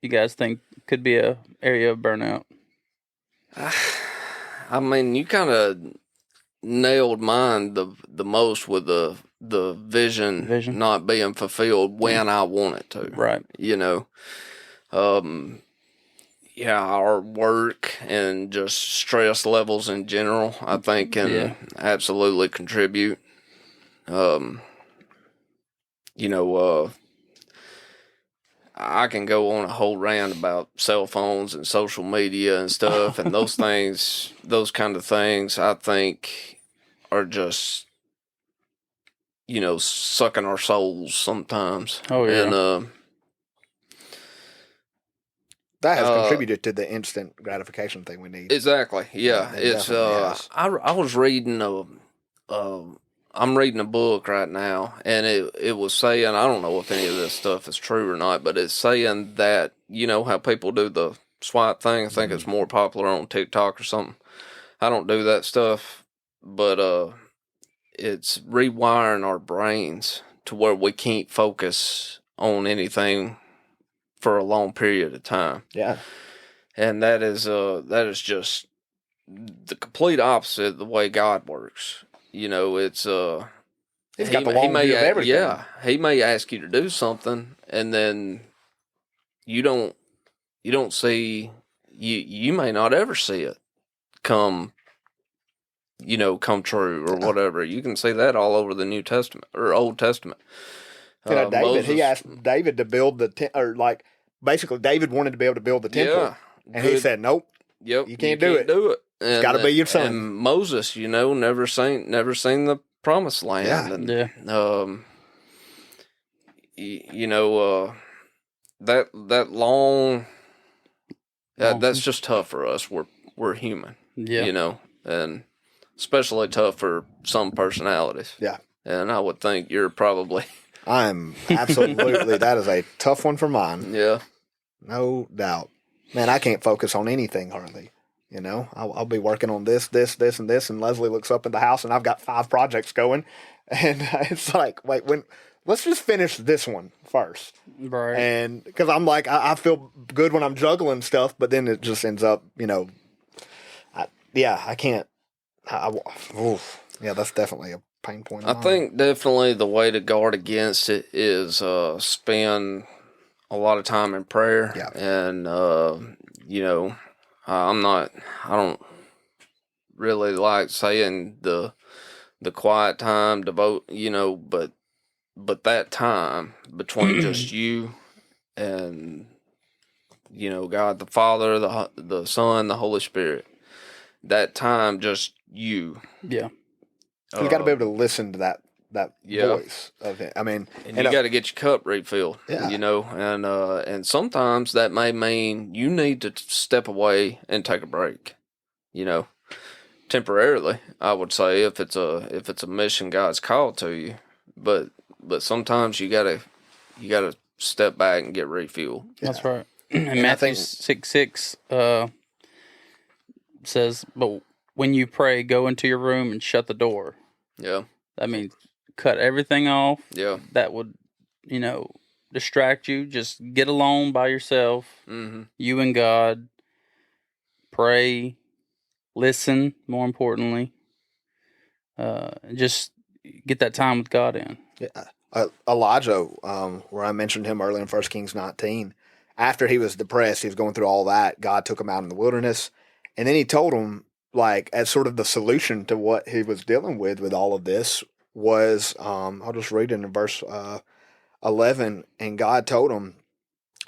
guys think could be a area of burnout? I mean, you kind of nailed mine the most with the vision not being fulfilled when I want it to. Right. You know, our work and just stress levels in general, I think, can absolutely contribute. I can go on a whole rant about cell phones and social media and stuff, and those things, those kind of things, I think are just, sucking our souls sometimes. Oh, yeah. And, that has contributed to the instant gratification thing we need. Exactly. Yeah. It's I was reading I'm reading a book right now, and it was saying, I don't know if any of this stuff is true or not, but it's saying that, how people do the swipe thing. I think it's more popular on TikTok or something. I don't do that stuff, but it's rewiring our brains to where we can't focus on anything for a long period of time. Yeah. And that is just the complete opposite of the way God works. It's He's got the long view of everything. Yeah, he may ask you to do something, and then you don't see, you may not ever see it come true or whatever. You can see that all over the New Testament or Old Testament. David, Moses, he asked David to build basically David wanted to be able to build the temple, and he said, "Nope, you can't do it. It's got to be your son." And Moses, never seen the promised land. Yeah. And, that long, that's just tough for us. We're human. Yeah. And especially tough for some personalities. Yeah. And I would think you're probably. I'm absolutely. That is a tough one for mine. Yeah. No doubt. Man, I can't focus on anything hardly. I'll be working on this, and this, and Leslie looks up at the house, and I've got 5 projects going, and it's like, wait, let's just finish this one first, right? And because I'm like, I feel good when I'm juggling stuff, but then it just ends up, I can't. That's definitely a pain point. I think definitely the way to guard against it is spend a lot of time in prayer, and I don't really like saying the quiet time, devote, but that time between just you and, God the Father, the Son, the Holy Spirit, that time just you. Yeah. You got to be able to listen to that voice of it. I mean, and you got to get your cup refilled, and sometimes that may mean you need to step away and take a break, temporarily, I would say, if it's a mission God's called to you, but sometimes you gotta step back and get refueled. That's right. And Matthew 6:6 says, "But when you pray, go into your room and shut the door." Yeah. That means cut everything off. Yeah. That would, distract you. Just get alone by yourself. Mm-hmm. You and God. Pray. Listen, more importantly. Just get that time with God in. Yeah. Elijah, where I mentioned him earlier in 1 Kings 19, after he was depressed, he was going through all that, God took him out in the wilderness, and then he told him, as sort of the solution to what he was dealing with all of this was, I'll just read it in verse 11, and God told him,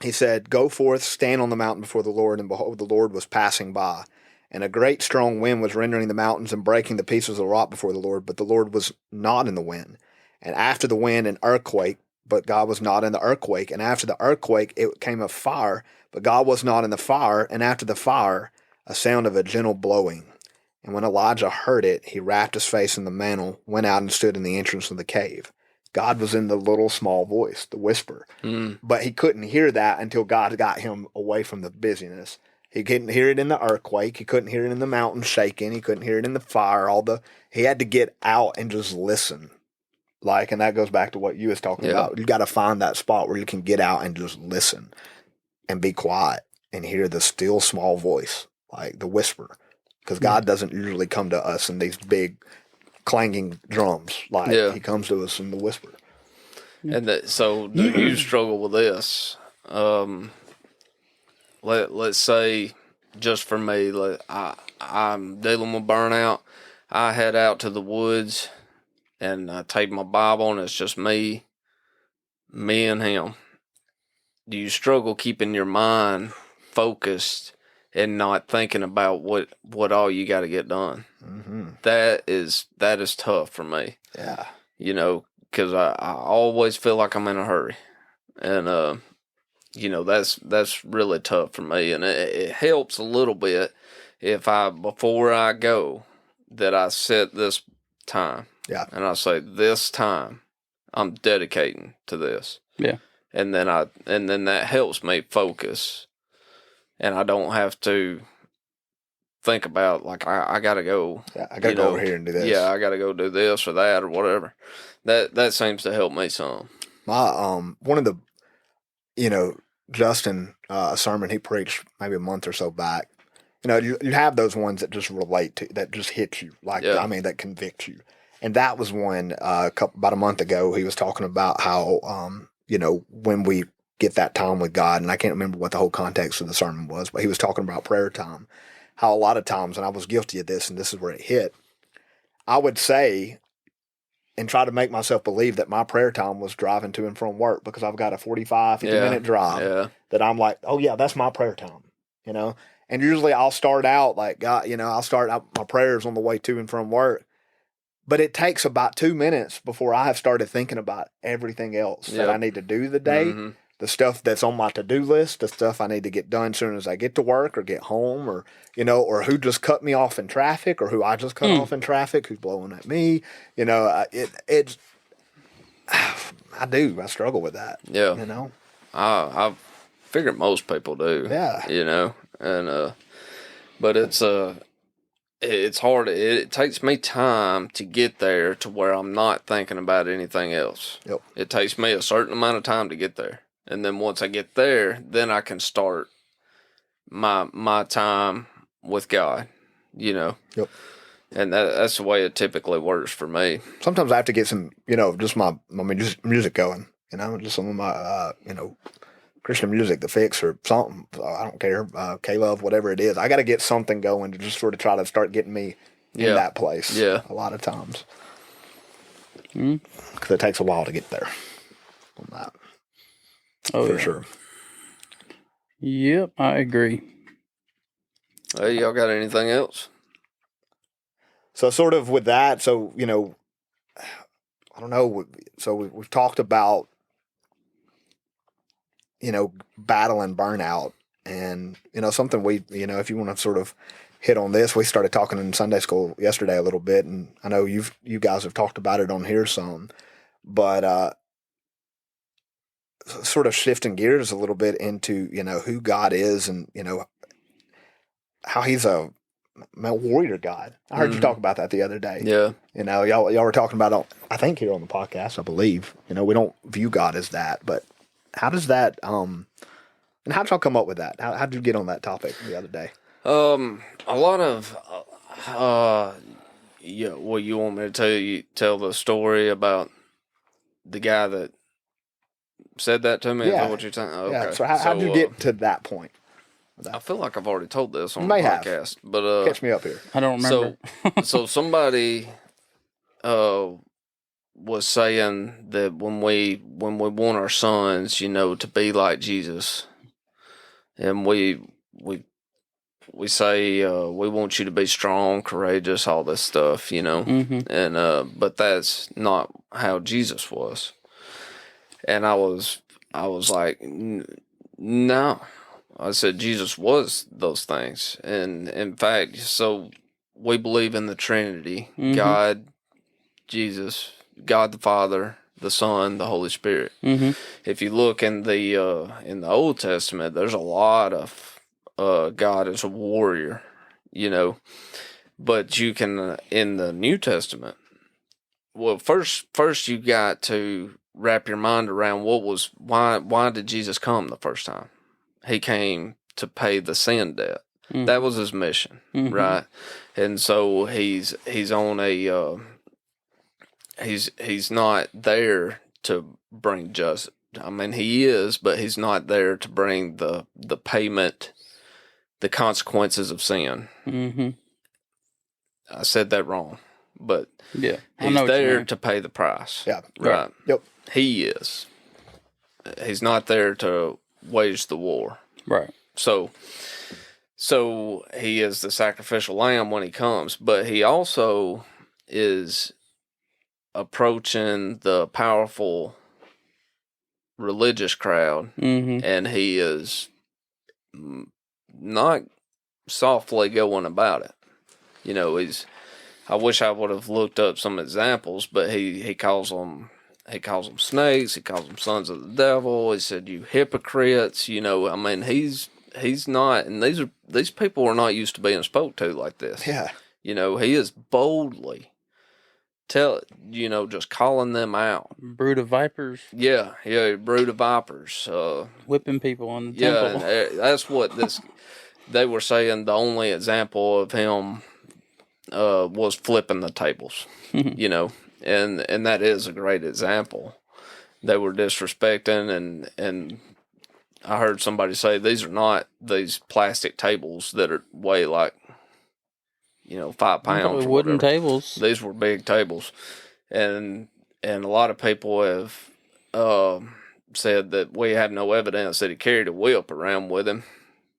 he said, "Go forth, stand on the mountain before the Lord." And behold, the Lord was passing by. And a great strong wind was rending the mountains and breaking the pieces of the rock before the Lord. But the Lord was not in the wind. And after the wind, an earthquake. But God was not in the earthquake. And after the earthquake, it came a fire. But God was not in the fire. And after the fire, a sound of a gentle blowing. And when Elijah heard it, he wrapped his face in the mantle, went out and stood in the entrance of the cave. God was in the little small voice, the whisper. But he couldn't hear that until God got him away from the busyness. He couldn't hear it in the earthquake. He couldn't hear it in the mountain shaking. He couldn't hear it in the fire. He had to get out and just listen. And that goes back to what you was talking about. You got to find that spot where you can get out and just listen and be quiet and hear the still small voice, like the whisper. Because God doesn't usually come to us in these big clanging drums. He comes to us in the whisper. And so do you struggle with this? Let's say, just for me, I'm dealing with burnout. I head out to the woods and I take my Bible and it's just me and him. Do you struggle keeping your mind focused and not thinking about what all you got to get done? Mm-hmm. That is tough for me. Yeah. Because I always feel like I'm in a hurry. And, that's really tough for me. And it helps a little bit if before I go, that I set this time. Yeah. And I say, this time I'm dedicating to this. Yeah. And then that helps me focus. And I don't have to think about, I got to go. Yeah, I got to go over here and do this. Yeah, I got to go do this or that or whatever. That seems to help me some. One of the, Justin, a sermon he preached maybe a month or so back, you have those ones that just relate to, that just hit you, that convict you. And that was one about a month ago. He was talking about how, when we get that time with God, and I can't remember what the whole context of the sermon was, but he was talking about prayer time, how a lot of times, and I was guilty of this, and this is where it hit, I would say and try to make myself believe that my prayer time was driving to and from work, because I've got a 45, 50-minute drive that I'm like, oh, yeah, that's my prayer time, And usually I'll start out God, I'll start out my prayers on the way to and from work. But it takes about 2 minutes before I have started thinking about everything else that I need to do the day, the stuff that's on my to-do list, the stuff I need to get done as soon as I get to work or get home, or, or who just cut me off in traffic, or who I just cut off in traffic, who's blowing at me. I struggle with that. Yeah. I figured most people do. Yeah. And, but it's hard. It takes me time to get there to where I'm not thinking about anything else. Yep. It takes me a certain amount of time to get there. And then once I get there, then I can start my time with God, Yep. And that's the way it typically works for me. Sometimes I have to get some, just my music going, just some of my, Christian music, the Fix or something. I don't care. K-Love, whatever it is. I got to get something going to just sort of try to start getting me in that place. Yeah. A lot of times. Because it takes a while to get there on that. Oh, for sure. Yep, I agree. Hey, y'all got anything else? So sort of with that, I don't know. So we've talked about, battling burnout, and, something if you want to sort of hit on this, we started talking in Sunday school yesterday a little bit, and I know you guys have talked about it on here some, but, sort of shifting gears a little bit into, who God is, and, how he's a warrior God. I heard you talk about that the other day. Yeah. Y'all were talking about, I think here on the podcast, I believe, we don't view God as that, but how does that, and how did y'all come up with that? How did you get on that topic the other day? A lot of, you want me to tell the story about the guy that said that to me? Yeah. Is that what you're saying? Okay. Yeah. So how did you get to that point? I feel like I've already told this on the podcast, but catch me up here. I don't remember. So somebody was saying that when we want our sons, to be like Jesus, and we say we want you to be strong, courageous, all this stuff, and but that's not how Jesus was. And I was like, no. I said Jesus was those things, and in fact, so we believe in the Trinity: God, Jesus, God the Father, the Son, the Holy Spirit. If you look in the Old Testament, there's a lot of God as a warrior, but you can in the New Testament. Well, first you got to wrap your mind around why did Jesus come the first time? He came to pay the sin debt. That was his mission, right? And so he's on a he's not there to bring justice. I mean, he is, but he's not there to bring the payment, the consequences of sin. I said that wrong, but yeah, he's there to pay the price. Yeah, right. Yep. He is. He's not there to wage the war. Right. So he is the sacrificial lamb when he comes, but he also is approaching the powerful religious crowd, and he is not softly going about it. I wish I would have looked up some examples, but he calls them snakes. He calls them sons of the devil. He said, "You hypocrites." I mean, he's not, and these people are not used to being spoke to like this. Yeah. He is boldly just calling them out. Brood of vipers. Yeah, brood of vipers. Whipping people on the temple. And that's what they were saying. The only example of him was flipping the tables. And that is a great example. They were disrespecting, and I heard somebody say these are not these plastic tables that are weigh like 5 pounds. Wooden tables. These were big tables, and a lot of people have said that we have no evidence that he carried a whip around with him.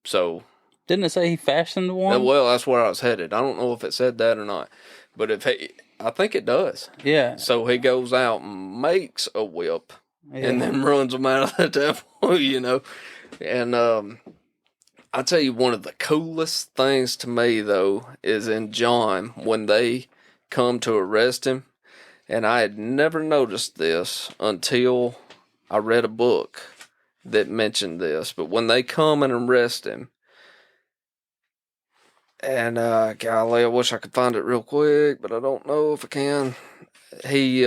So didn't it say he fashioned one? Well, that's where I was headed. I don't know if it said that or not, but I think it does. Yeah. So he goes out and makes a whip, and then runs them out of the temple, And I'll tell you, one of the coolest things to me, though, is in John when they come to arrest him. And I had never noticed this until I read a book that mentioned this. But when they come and arrest him, and golly, I wish I could find it real quick, but I don't know if I can. He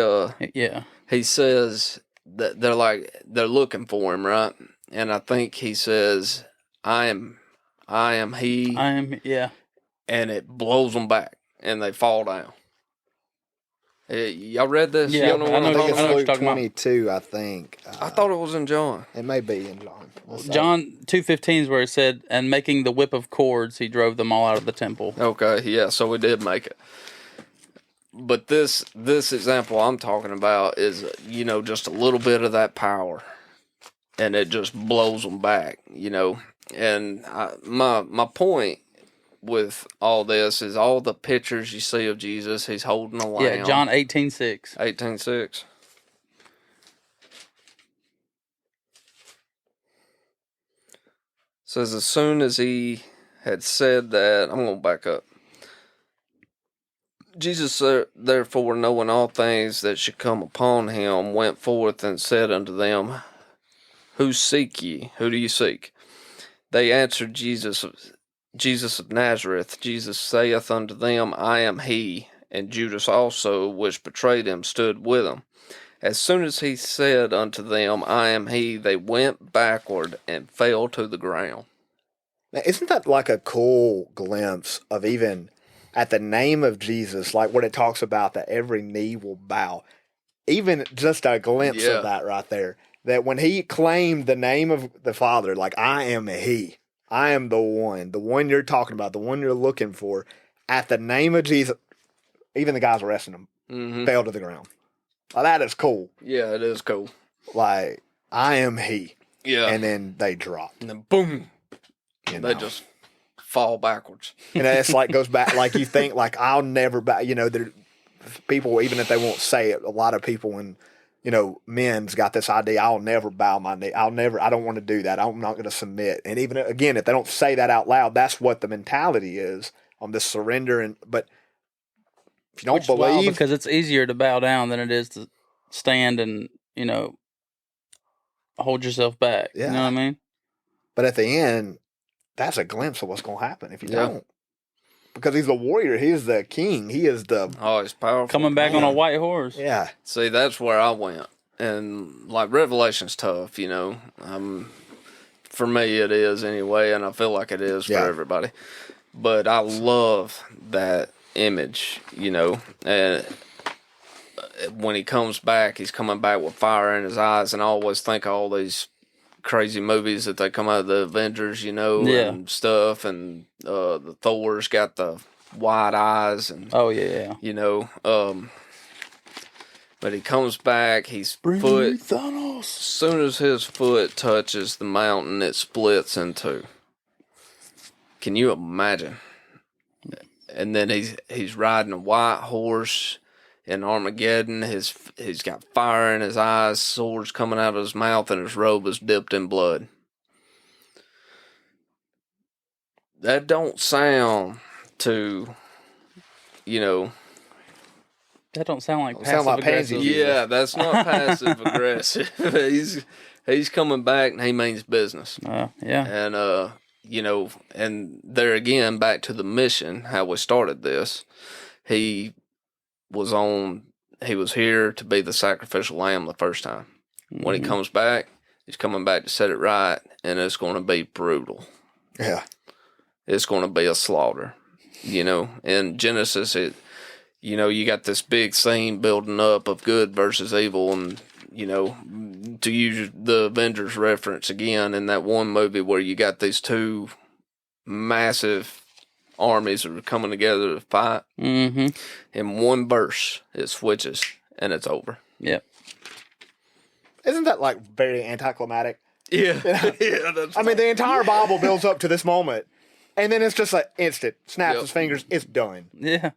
says that they're looking for him, right? And I think he says, I am he. And it blows them back, and they fall down. Y'all read this? Yeah, Y'all know what I think I know it's Luke 22, I think. I thought it was in John. It may be in John. John 2:15 is where it said, and making the whip of cords, he drove them all out of the temple. Okay, yeah, so we did make it. But this example I'm talking about is, just a little bit of that power, and it just blows them back, And my point with all this is all the pictures you see of Jesus, he's holding a lamb. Yeah, John 18:6. 18:6. Says, as soon as he had said that, I'm going to back up. Jesus, therefore, knowing all things that should come upon him, went forth and said unto them, Who seek ye? Who do you seek? They answered, Jesus of Nazareth. Jesus saith unto them, I am he. And Judas also, which betrayed him, stood with him. As soon as he said unto them, I am he, they went backward and fell to the ground. Now, isn't that like a cool glimpse of even at the name of Jesus, like what it talks about that every knee will bow? Even just a glimpse of that right there. That when he claimed the name of the Father, like, I am he. I am the one you're talking about, the one you're looking for. At the name of Jesus, even the guys arresting him fell to the ground. Well, that is cool. Yeah, it is cool. Like, I am he. Yeah. And then they dropped. And then boom. They just fall backwards. And it's like goes back, like you think, like I'll never bow. There people, even if they won't say it, a lot of people and men's got this idea. I'll never bow my knee. I don't want to do that. I'm not going to submit. And even again, if they don't say that out loud, that's what the mentality is on this surrender. But if you don't believe, because it's easier to bow down than it is to stand and hold yourself back. Yeah. You know what I mean? But at the end, that's a glimpse of what's going to happen if you don't. Because he's the warrior. He is the king. He is the... Oh, he's powerful. Coming back on a white horse. Yeah. See, that's where I went. And, like, Revelation's tough, for me, it is anyway, and I feel like it is for everybody. But I love that image, And when he comes back, he's coming back with fire in his eyes, and I always think of all these crazy movies that they come out of the Avengers, and stuff, and the Thor's got the wide eyes, and but he comes back, as soon as his foot touches the mountain, it splits in two. Can you imagine? And then he's riding a white horse in Armageddon. He's got fire in his eyes, swords coming out of his mouth, and his robe is dipped in blood. That don't sound to, That don't sound like passive aggressive. Yeah, that's not passive aggressive. He's coming back and he means business. And and there again, back to the mission, how we started this. He was here to be the sacrificial lamb the first time. When he comes back, he's coming back to set it right, and it's going to be brutal. Yeah. It's going to be a slaughter. In Genesis, you got this big scene building up of good versus evil, and, to use the Avengers reference again, in that one movie where you got these two massive armies that are coming together to fight. In one verse, it switches, and it's over. Yep. Isn't that, like, very anticlimactic? Yeah. I mean, the entire Bible builds up to this moment, and then it's just like instant. Snaps his fingers, it's done. Yeah.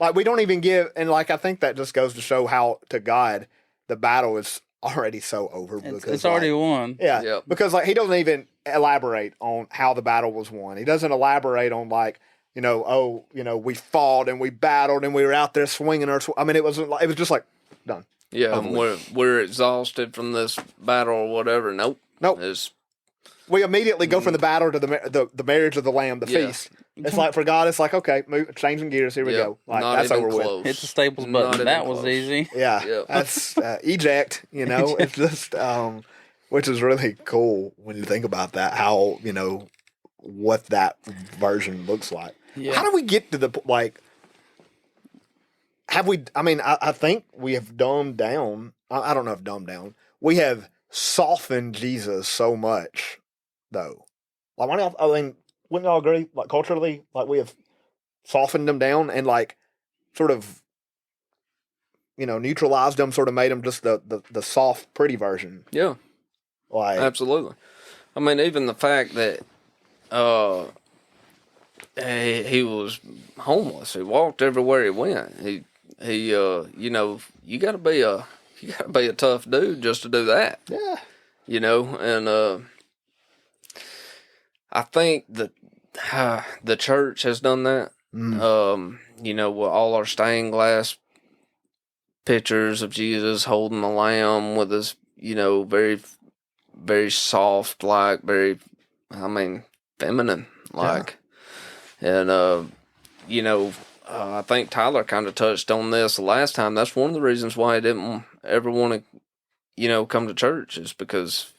Like, we don't even give, and like, I think that just goes to show how, to God, the battle is already so over. It's already won. Yeah. Yep. Because, like, he doesn't even elaborate on how the battle was won. He doesn't elaborate on, like, we fought and we battled and we were out there swinging our, it was just like, done. Yeah, we're exhausted from this battle or whatever. Nope. We immediately go from the battle to the marriage of the Lamb, the feast. It's like, for God, it's like, okay, changing gears, here we go. Like, that's over with. Hit the staples button. That was easy. Yeah, that's eject. It's just, which is really cool when you think about that. How what that version looks like. Yeah. How do we get to the like? Have we? I mean, I think we have dumbed down. I don't know if dumbed down. We have softened Jesus so much, though. Like, wouldn't y'all agree? Like, culturally, like, we have softened them down and, like, sort of, neutralized them, sort of made them just the soft, pretty version. Yeah. Like, absolutely. I mean, even the fact that he was homeless. He walked everywhere he went. He you got to be a tough dude just to do that. Yeah. And I think that the church has done that. With all our stained glass pictures of Jesus holding the lamb with his, very, very soft, like, very, feminine, like. Yeah. And, I think Tyler kind of touched on this the last time. That's one of the reasons why I didn't ever want to, come to church, is because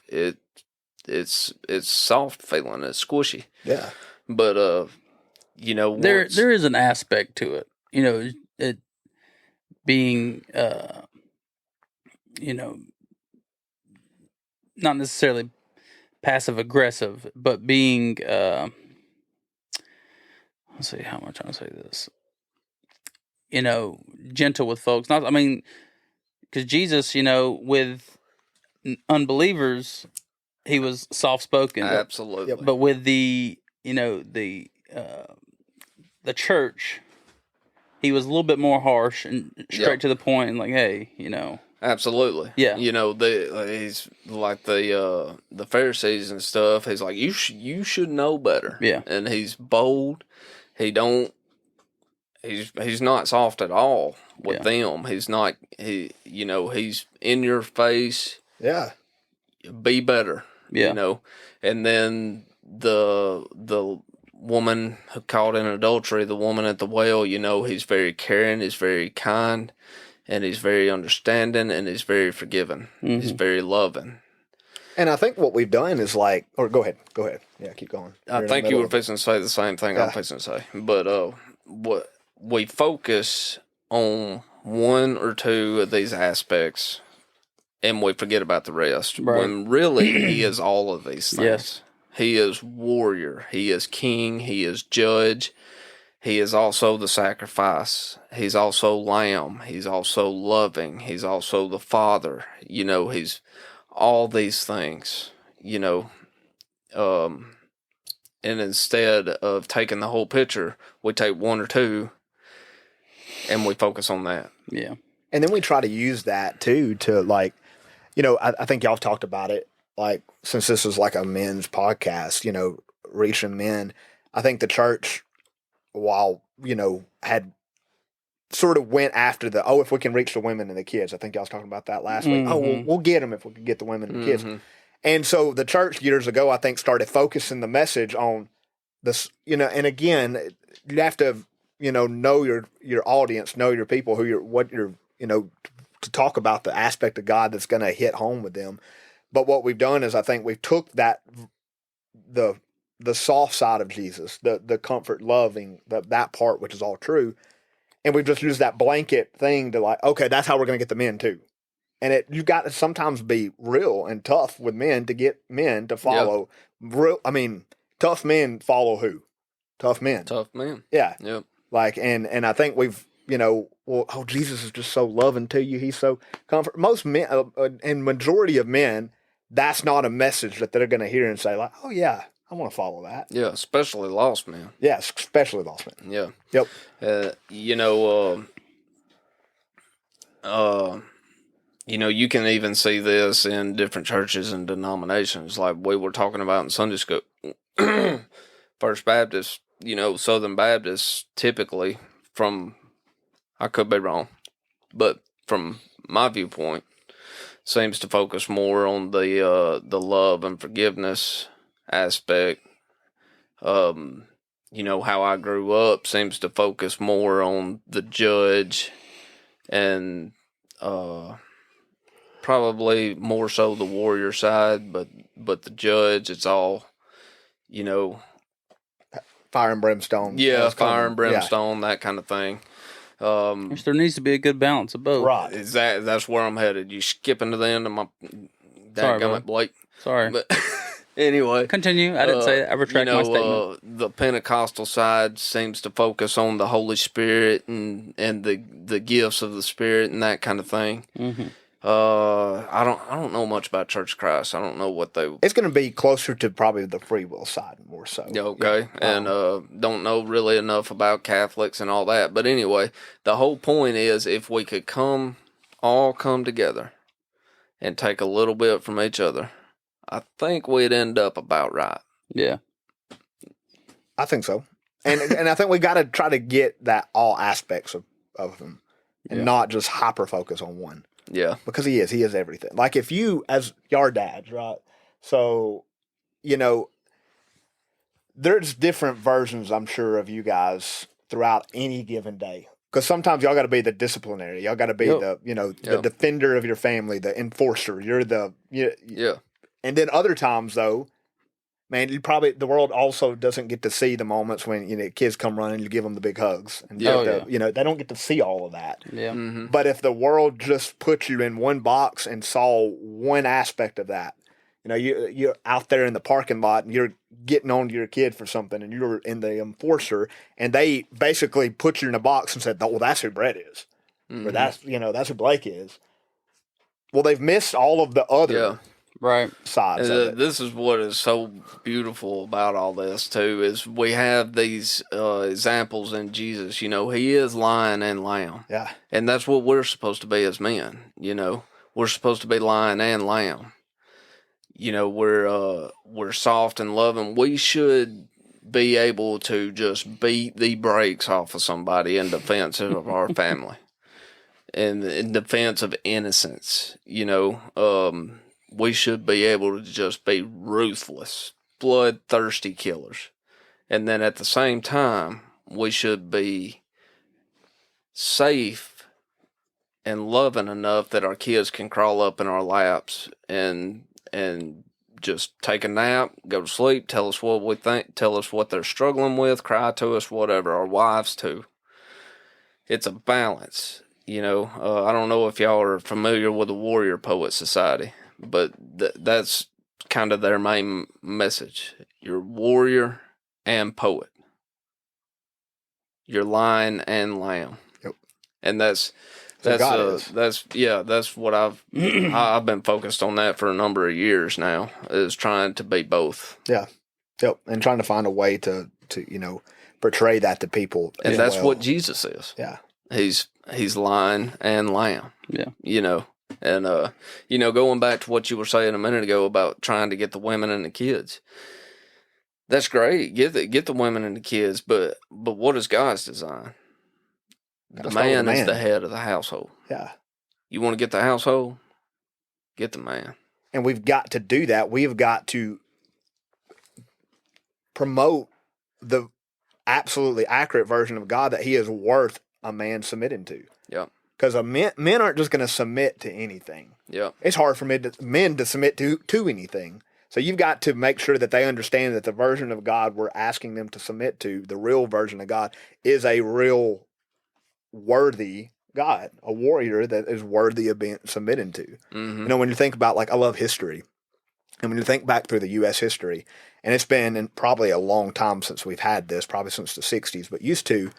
it's soft feeling, it's squishy. Yeah. But there is an aspect to it. It being not necessarily passive aggressive, but being let's see, how am I trying to say this? Gentle with folks. Because Jesus, with unbelievers, he was soft spoken. Absolutely. But with the the church, he was a little bit more harsh and straight to the point, and like, hey, Absolutely. Yeah. He's like the Pharisees and stuff. He's like, you should know better. Yeah. And he's bold. He's not soft at all with them. He's not, he's in your face. Yeah. Be better. Yeah. And then the woman who caught in adultery, the woman at the well, he's very caring, he's very kind, and he's very understanding, and he's very forgiving. Mm-hmm. He's very loving. And I think what we've done is or go ahead. Yeah, keep going. I think you were fixing to say the same thing I'm fixing to say. But what we focus on one or two of these aspects, and we forget about the rest. Right. When really he is all of these things. Yes. He is warrior. He is king. He is judge. He is also the sacrifice. He's also lamb. He's also loving. He's also the father. He's all these things, and instead of taking the whole picture, we take one or two and we focus on that. Yeah. And then we try to use that too to I think y'all have talked about it, since this is like a men's podcast, reaching men. I think the church, while, had sort of went after if we can reach the women and the kids. I think y'all was talking about that last week. Oh, we'll get them if we can get the women and the kids. And so the church years ago, I think, started focusing the message on this, and again, you have to, know your audience, know your people, to talk about the aspect of God that's going to hit home with them. But what we've done is I think we've took that, the soft side of Jesus, the comfort, loving, that part, which is all true. And we've just used that blanket thing to okay, that's how we're going to get the men too. And you've got to sometimes be real and tough with men to get men to follow. Yep. Tough men follow who? Tough men. Tough men. Yeah. Yep. And I think we've, Jesus is just so loving to you. He's so comfort. Most men, and majority of men, that's not a message that they're going to hear and say oh yeah, I want to follow that. Yeah, especially lost men. Yeah, especially lost men. Yeah. Yep. You can even see this in different churches and denominations, like we were talking about in Sunday school. First Baptist, Southern Baptist, typically, I could be wrong, but from my viewpoint, seems to focus more on the love and forgiveness aspect. How I grew up seems to focus more on the judge and probably more so the warrior side, but the judge, it's all, fire and brimstone. Yeah, fire and brimstone, that kind of thing. There needs to be a good balance of both. Right. That's where I'm headed. You skipping to the end of my dadgummit, Blake. Sorry. But anyway. Continue. I didn't say that. I retract my statement. The Pentecostal side seems to focus on the Holy Spirit and the gifts of the Spirit and that kind of thing. Mm-hmm. I don't know much about Church of Christ. I don't know what they. It's going to be closer to probably the free will side more so. Okay, yeah. And don't know really enough about Catholics and all that. But anyway, the whole point is if we could all come together and take a little bit from each other, I think we'd end up about right. Yeah, I think so. And I think we got to try to get that all aspects of them, and not just hyper focus on one. Yeah. Because he is everything. Like if you, as your dads, right? So, there's different versions, I'm sure, of you guys throughout any given day. Because sometimes y'all got to be the disciplinary. Y'all got to be the defender of your family, the enforcer. You're the, yeah. And then other times though, man, the world also doesn't get to see the moments when, kids come running, you give them the big hugs. And they don't get to see all of that. Yeah. Mm-hmm. But if the world just put you in one box and saw one aspect of that, you're out there in the parking lot and you're getting on to your kid for something and you're in the enforcer and they basically put you in a box and said, well, that's who Brett is. Mm-hmm. Or that's who Blake is. Well, they've missed all of the other. Yeah. sides of it. This is what is so beautiful about all this too, is we have these examples in Jesus. You know, he is lion and lamb. Yeah. And that's what we're supposed to be as men. You know, we're supposed to be lion and lamb. You know, we're soft and loving. We should be able to just beat the brakes off of somebody in defense of our family, and in defense of innocence. You know, we should be able to just be ruthless, bloodthirsty killers, and then at the same time, we should be safe and loving enough that our kids can crawl up in our laps and just take a nap, go to sleep, tell us what we think, tell us what they're struggling with, cry to us, whatever, our wives too. It's a balance, you know. I don't know if y'all are familiar with the Warrior Poet Society, but that's kind of their main message. You're warrior and poet. You're lion and lamb. Yep. And that's what I've I've been focused on that for a number of years now, is trying to be both. Yeah. Yep. And trying to find a way to you know, portray that to people. And that's what Jesus is. Yeah. He's lion and lamb. Yeah. You know. And you know, going back to what you were saying a minute ago about trying to get the women and the kids. That's great. Get the women and the kids, but what is God's design? The man is the head of the household. Yeah. You want to get the household? Get the man. And we've got to do that. We've got to promote the absolutely accurate version of God that he is worth a man submitting to. Yeah. Because men aren't just going to submit to anything. Yeah. It's hard for men to submit to anything. So you've got to make sure that they understand that the version of God we're asking them to submit to, the real version of God, is a real worthy God, a warrior that is worthy of being submitted to. Mm-hmm. You know, when you think about, like, I love history. And when you think back through the U.S. history, and it's been probably a long time since we've had this, probably since the 60s, but used to,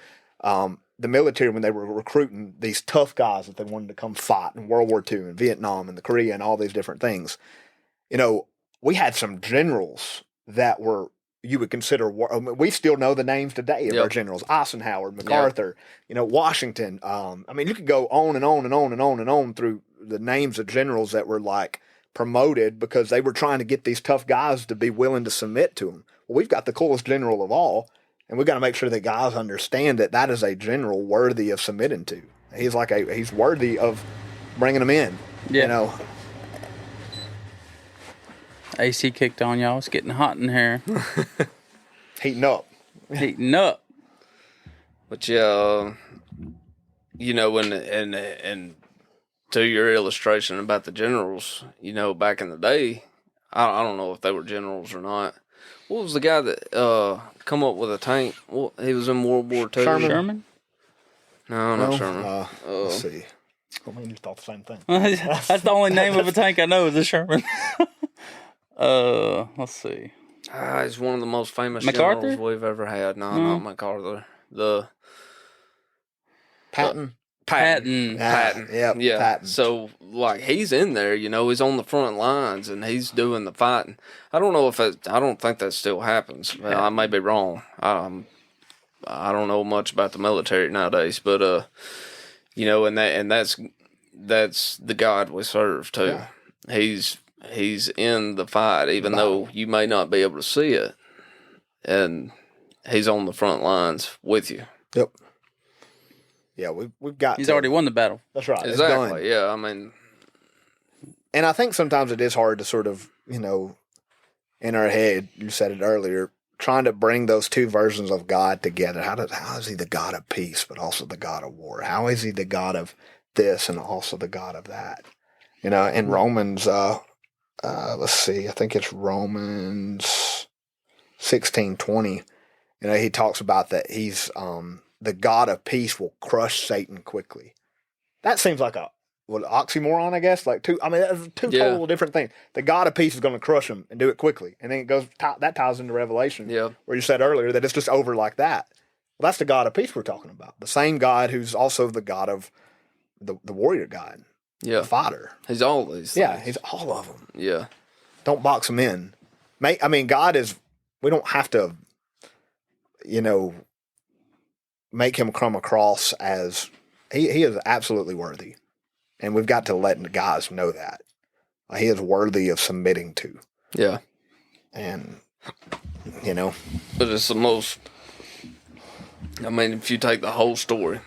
the military, when they were recruiting these tough guys that they wanted to come fight in World War II and Vietnam and the Korea and all these different things, you know, we had some generals that were, you would consider, we still know the names today of our generals: Eisenhower, MacArthur, you know, Washington. I mean, you could go on and on and on and on and on through the names of generals that were, like, promoted because they were trying to get these tough guys to be willing to submit to them. Well, we've got the coolest general of all, and we've got to make sure that guys understand that that is a general worthy of submitting to. He's worthy of bringing them in. Yeah. You know. AC kicked on, y'all. It's getting hot in here. Heating up. But yeah, you know, and to your illustration about the generals, you know, back in the day, I don't know if they were generals or not. What was the guy that come up with a tank? Well, he was in World War II. Sherman? No, not Sherman. Let's see. I mean, you thought the same thing. That's the only name of a tank I know is a Sherman. Let's see. He's one of the most famous MacArthur? generals we've ever had. No, not MacArthur. Patton. Patton. Yeah. Patton. So, like, he's in there, you know, he's on the front lines and he's doing the fighting. I don't know I don't think that still happens. Well, I may be wrong. I don't know much about the military nowadays, but, you know, and that's the God we serve too. Yeah. He's in the fight, even though you may not be able to see it, and he's on the front lines with you. Yep. Yeah, we've got. He's already won the battle. That's right. Exactly. Yeah, I mean, and I think sometimes it is hard to sort of, you know, in our head. You said it earlier, trying to bring those two versions of God together. How is he the God of peace, but also the God of war? How is he the God of this and also the God of that? You know, in Romans, let's see, I think it's Romans 16:20. You know, he talks about that he's the God of peace will crush Satan quickly. That seems like an oxymoron, I guess. Like that's two total different things. The God of peace is going to crush him and do it quickly, and then it goes. That ties into Revelation, where you said earlier that it's just over like that. Well, that's the God of peace we're talking about. The same God who's also the God of the warrior God, the fighter. He's all these things. Yeah, he's all of them. Yeah. Don't box him in. God is. We don't have to, make him come across as he is absolutely worthy, and we've got to let the guys know that he is worthy of submitting to. Yeah, and but it's the most. I mean, if you take the whole story,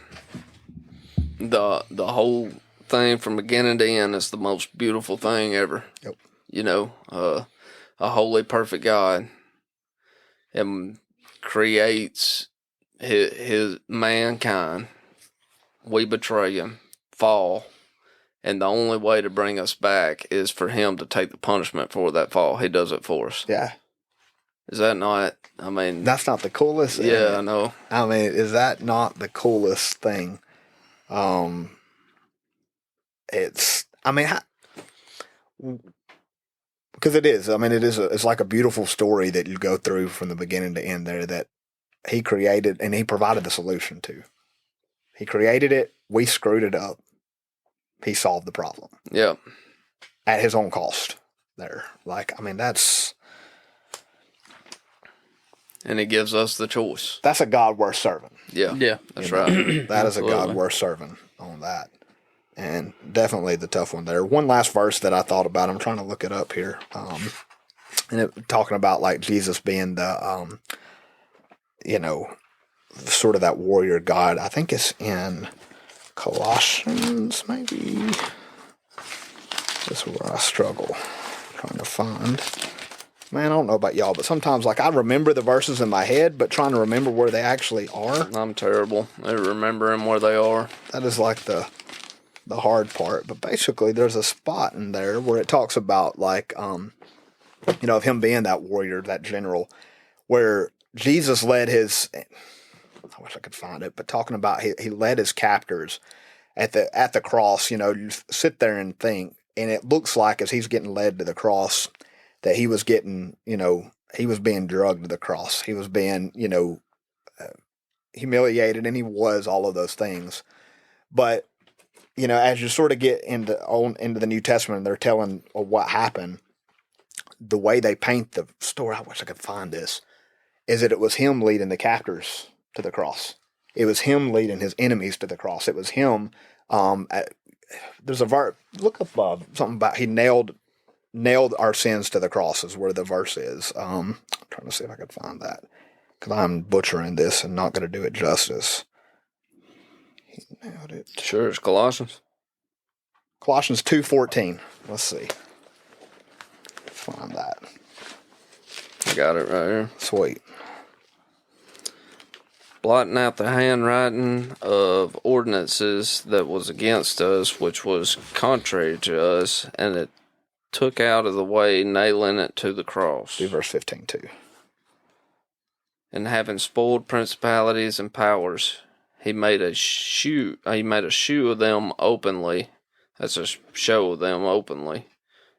the whole thing from beginning to end, is the most beautiful thing ever. Yep. A holy, perfect God, and creates his mankind. We betray him, fall, and the only way to bring us back is for him to take the punishment for that fall. He does it for us. Yeah. Is that not? I mean, that's not the coolest. Yeah, I know. I mean, is that not the coolest thing? It's. I mean, because it is. I mean, it's like a beautiful story that you go through from the beginning to end there that he created and he provided the solution to. He created it. We screwed it up. He solved the problem. Yeah. At his own cost there. That's. And he gives us the choice. That's a God worth serving. Yeah. Yeah. That's right. That is a God worth serving on that. And definitely the tough one there. One last verse that I thought about, I'm trying to look it up here. Talking about like Jesus being the, sort of that warrior God. I think it's in Colossians, maybe. This is where I struggle trying to find. Man, I don't know about y'all, but sometimes I remember the verses in my head, but trying to remember where they actually are. I'm terrible at remembering where they are. That is the hard part. But basically, there's a spot in there where it talks about of him being that warrior, that general, where Jesus led his. I wish I could find it, but talking about he led his captors at the cross. You sit there and think, and it looks like as he's getting led to the cross, that he was getting, he was being drugged to the cross. He was being, humiliated, and he was all of those things. But, as you sort of get into the New Testament, and they're telling what happened, the way they paint the story, I wish I could find this, is that it was him leading the captors to the cross. It was him leading his enemies to the cross. It was him. There's a verse, look up something about he nailed our sins to the cross is where the verse is. I'm trying to see if I could find that because I'm butchering this and not going to do it justice. He nailed it. Sure, it's Colossians. Colossians 2:14. Let's see. Find that. I got it right here. Sweet. Blotting out the handwriting of ordinances that was against us, which was contrary to us, and it took out of the way, nailing it to the cross. Do verse 15 too. And having spoiled principalities and powers, he made a shoe of them openly. That's a show of them openly,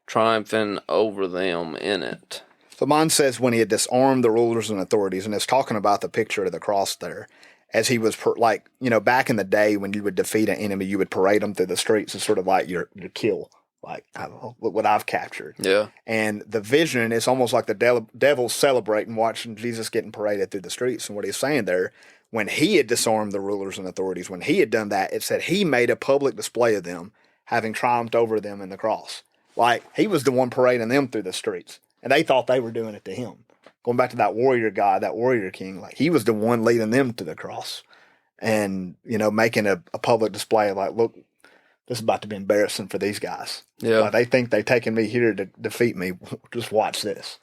triumphing over them in it. So mine says when he had disarmed the rulers and authorities, and it's talking about the picture of the cross there, as he was back in the day when you would defeat an enemy, you would parade them through the streets as sort of like your kill. Like, look what I've captured. Yeah. And the vision is almost like the devil celebrating watching Jesus getting paraded through the streets. And what he's saying there, when he had disarmed the rulers and authorities, when he had done that, it said he made a public display of them, having triumphed over them in the cross. Like, he was the one parading them through the streets. And they thought they were doing it to him. Going back to that warrior God, that warrior king, like he was the one leading them to the cross. And, making a public display of like, look, this is about to be embarrassing for these guys. Yeah. Like, they think they're taking me here to defeat me. Just watch this.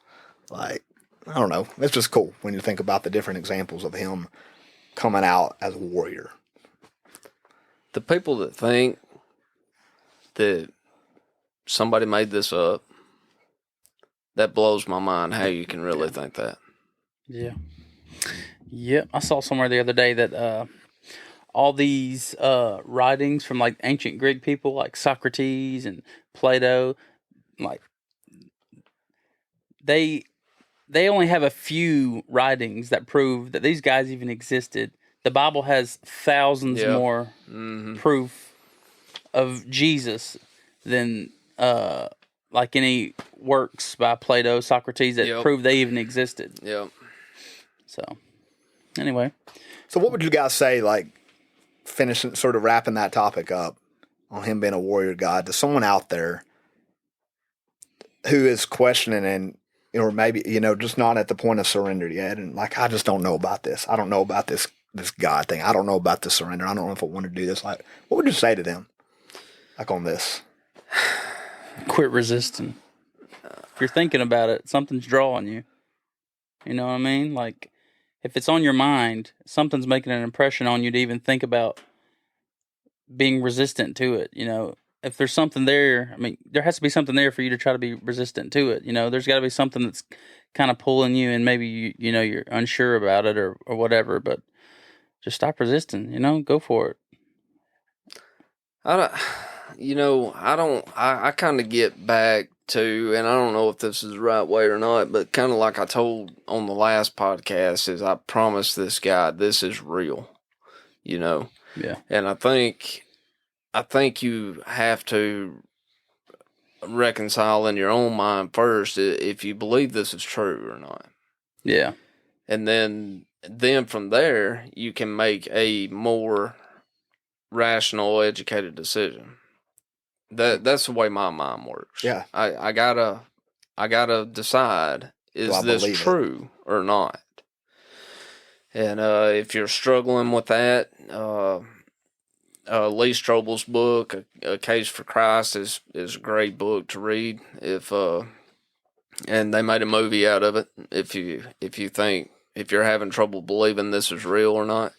Like, I don't know. It's just cool when you think about the different examples of him coming out as a warrior. The people that think that somebody made this up, that blows my mind how you can really think that. Yeah. Yep. I saw somewhere the other day that all these writings from like ancient Greek people like Socrates and Plato, like they only have a few writings that prove that these guys even existed. The Bible has thousands more proof of Jesus than like any works by Plato, Socrates that prove they even existed. Yep. So, anyway. So what would you guys say, like, finishing, sort of wrapping that topic up on him being a warrior god, to someone out there who is questioning and, or maybe, just not at the point of surrender yet, and like, I just don't know about this. I don't know about this God thing. I don't know about the surrender. I don't know if I want to do this. Like, what would you say to them, like, on this? Quit resisting. If you're thinking about it, something's drawing you. You know what I mean? Like, if it's on your mind, something's making an impression on you to even think about being resistant to it. If there's something there, I mean, there has to be something there for you to try to be resistant to it. There's got to be something that's kind of pulling you, and maybe you're unsure about it or whatever. But just stop resisting. Go for it. I kind of get back to, and I don't know if this is the right way or not, but kind of like I told on the last podcast, is I promised this guy this is real, Yeah. And I think you have to reconcile in your own mind first if you believe this is true or not. Yeah. And then from there you can make a more rational, educated decision. That's the way my mind works. Yeah. I gotta decide, is this true or not? And if you're struggling with that, Lee Strobel's book, A Case for Christ, is a great book to read. And they made a movie out of it. If you're having trouble believing this is real or not.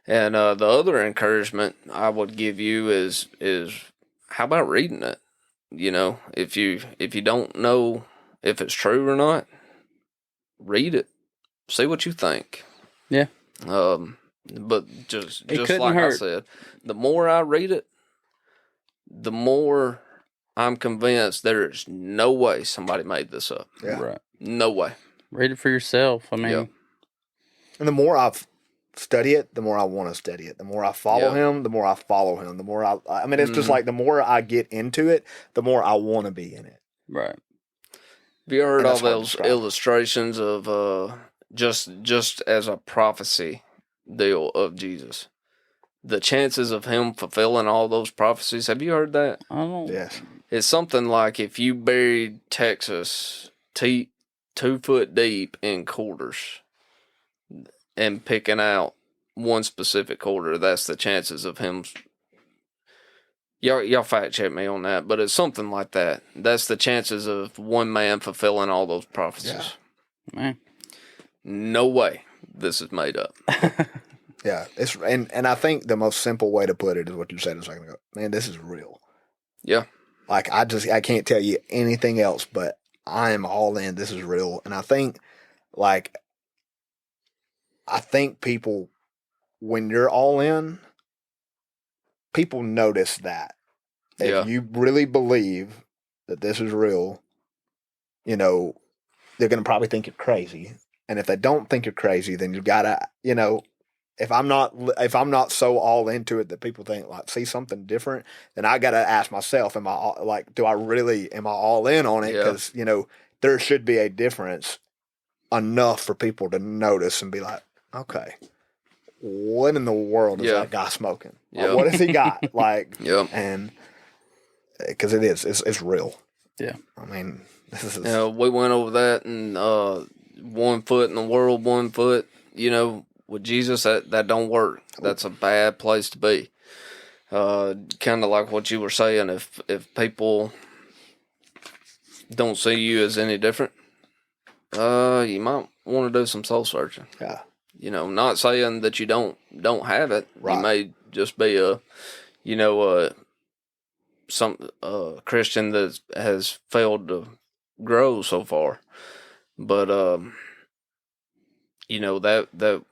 And the other encouragement I would give you is how about reading it? If you don't know if it's true or not, read it. See what you think. Yeah. But just like hurt. I said, the more I read it, the more I'm convinced there is no way somebody made this up. Yeah. Right. No way. Read it for yourself. I mean, Yeah. And the more I've study it, the more I want to study it. The more I follow him, the more I follow him. The more I mean, it's just like the more I get into it, the more I want to be in it. Right. Have you heard all those illustrations of just as a prophecy deal of Jesus? The chances of him fulfilling all those prophecies. Have you heard that? I don't. Yes. It's something like if you buried Texas 2 foot deep in quarters and picking out one specific quarter, that's the chances of him. Y'all fact check me on that, but it's something like that. That's the chances of one man fulfilling all those prophecies. Yeah. Man. No way this is made up. Yeah, and I think the most simple way to put it is what you said a second ago. Man, this is real. Yeah. Like, I can't tell you anything else, but I am all in. This is real. And I think people, when you're all in, people notice that. If you really believe that this is real, they're going to probably think you're crazy. And if they don't think you're crazy, then you gotta, if I'm not so all into it that people think like see something different, then I gotta ask myself, am I all in on it? Because there should be a difference enough for people to notice and be like, okay, what in the world is that guy smoking? Like, what has he got? Like, and because it's real. Yeah, I mean, this is. We went over that, and 1 foot in the world, 1 foot, with Jesus, that don't work. That's a bad place to be. Kind of like what you were saying, if people don't see you as any different, you might want to do some soul searching. Yeah. Not saying that you don't have it. Right. You may just be a Christian that has failed to grow so far. But that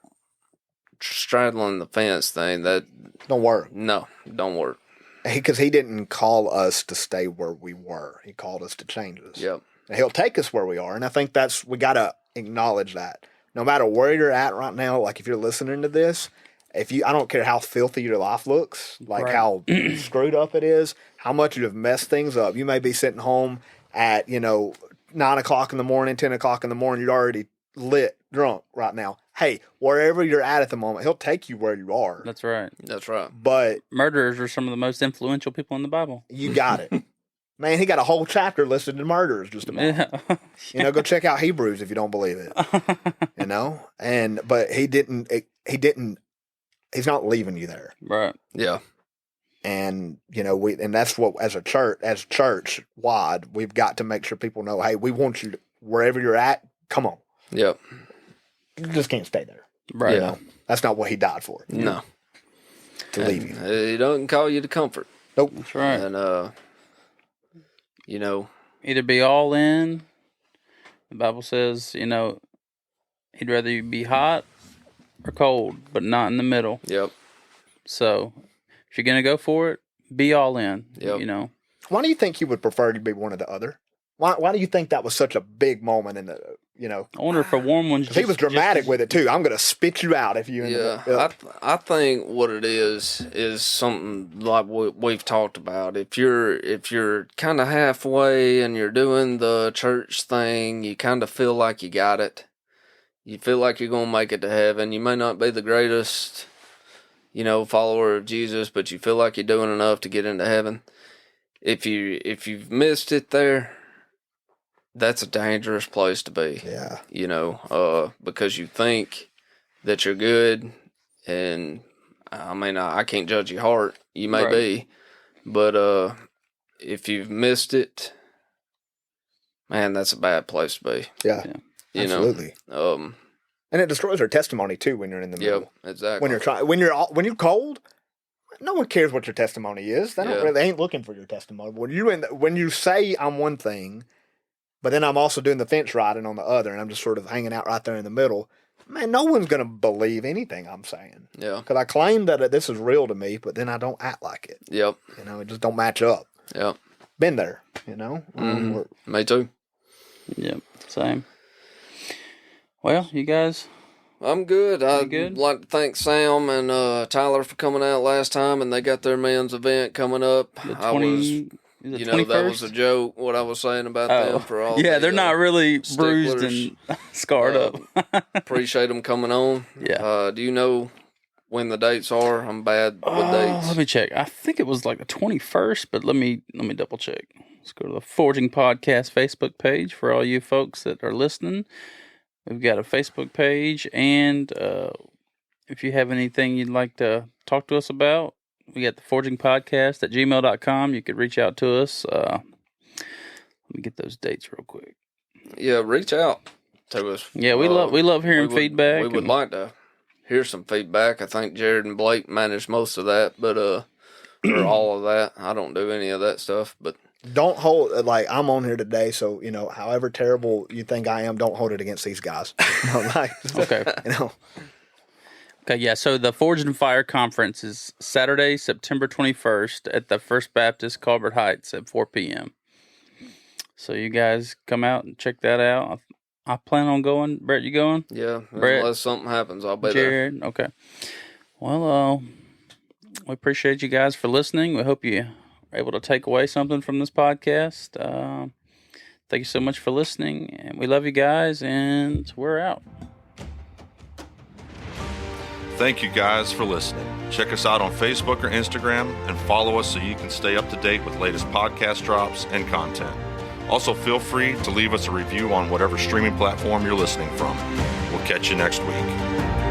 straddling the fence thing, that don't work. No, don't work. Because he didn't call us to stay where we were. He called us to change us. Yep. And he'll take us where we are. And I think we got to acknowledge that. No matter where you're at right now, like if you're listening to this, I don't care how filthy your life looks, like how screwed up it is, how much you have messed things up. You may be sitting home at 9 o'clock in the morning, 10 o'clock in the morning, you're already lit drunk right now. Hey, wherever you're at the moment, he'll take you where you are. That's right. That's right. But murderers are some of the most influential people in the Bible. You got it. Man, he got a whole chapter listed to murderers just about. Yeah. Go check out Hebrews if you don't believe it. But he didn't, he's not leaving you there. Right. Yeah. And, and that's what, as church wide, we've got to make sure people know, hey, we want you to, wherever you're at, come on. Yep. You just can't stay there. Right. Yeah. That's not what he died for. No. To leave you. He doesn't call you to comfort. Nope. That's right. And, either be all in. The Bible says, he'd rather you be hot or cold, but not in the middle. Yep. So if you're going to go for it, be all in. Yep. Why do you think you would prefer to be one or the other? Why do you think that was such a big moment in the, I wonder if a warm one's he was dramatic with it too. I'm going to spit you out if you. I think what it is something like what we've talked about. If you're kind of halfway and you're doing the church thing, you kind of feel like you got it. You feel like you're going to make it to heaven. You may not be the greatest, follower of Jesus, but you feel like you're doing enough to get into heaven. If you've missed it there, that's a dangerous place to be. Yeah. Because you think that you're good, and I can't judge your heart. You may be, but if you've missed it, man, that's a bad place to be. Yeah. Absolutely. And it destroys our testimony too when you're in the middle. Yep, exactly. When you're cold, no one cares what your testimony is. They ain't looking for your testimony. When you say I'm one thing, but then I'm also doing the fence riding on the other, and I'm just sort of hanging out right there in the middle, man, no one's going to believe anything I'm saying. Yeah. Because I claim that this is real to me, but then I don't act like it. Yep. It just don't match up. Yep. Been there, Me too. Yep. Same. Well, you guys? I'm good. I'd like to thank Sam and Tyler for coming out last time, and they got their men's event coming up. That was a joke, what I was saying about them for all they're not really sticklers. Bruised and scarred up. Appreciate them coming on. Yeah. Do you know when the dates are? I'm bad with dates. Let me check. I think it was like the 21st, but let me double check. Let's go to the Forging Podcast Facebook page for all you folks that are listening. We've got a Facebook page, and if you have anything you'd like to talk to us about, we got the Forging Podcast at gmail.com. You could reach out to us. Let me get those dates real quick. Yeah, reach out to us. Yeah, we love hearing feedback. We would like to hear some feedback. I think Jared and Blake manage most of that, but or all of that. I don't do any of that stuff, but don't hold I'm on here today, so however terrible you think I am, don't hold it against these guys. Okay. Okay, yeah, so the Forge and Fire Conference is Saturday, September 21st at the First Baptist Culvert Heights at 4 p.m. So you guys come out and check that out. I plan on going. Brett, you going? Yeah, Brett, unless something happens, I'll be Jared, there. Okay. Well, we appreciate you guys for listening. We hope you are able to take away something from this podcast. Thank you so much for listening, and we love you guys, and we're out. Thank you guys for listening. Check us out on Facebook or Instagram and follow us so you can stay up to date with latest podcast drops and content. Also, feel free to leave us a review on whatever streaming platform you're listening from. We'll catch you next week.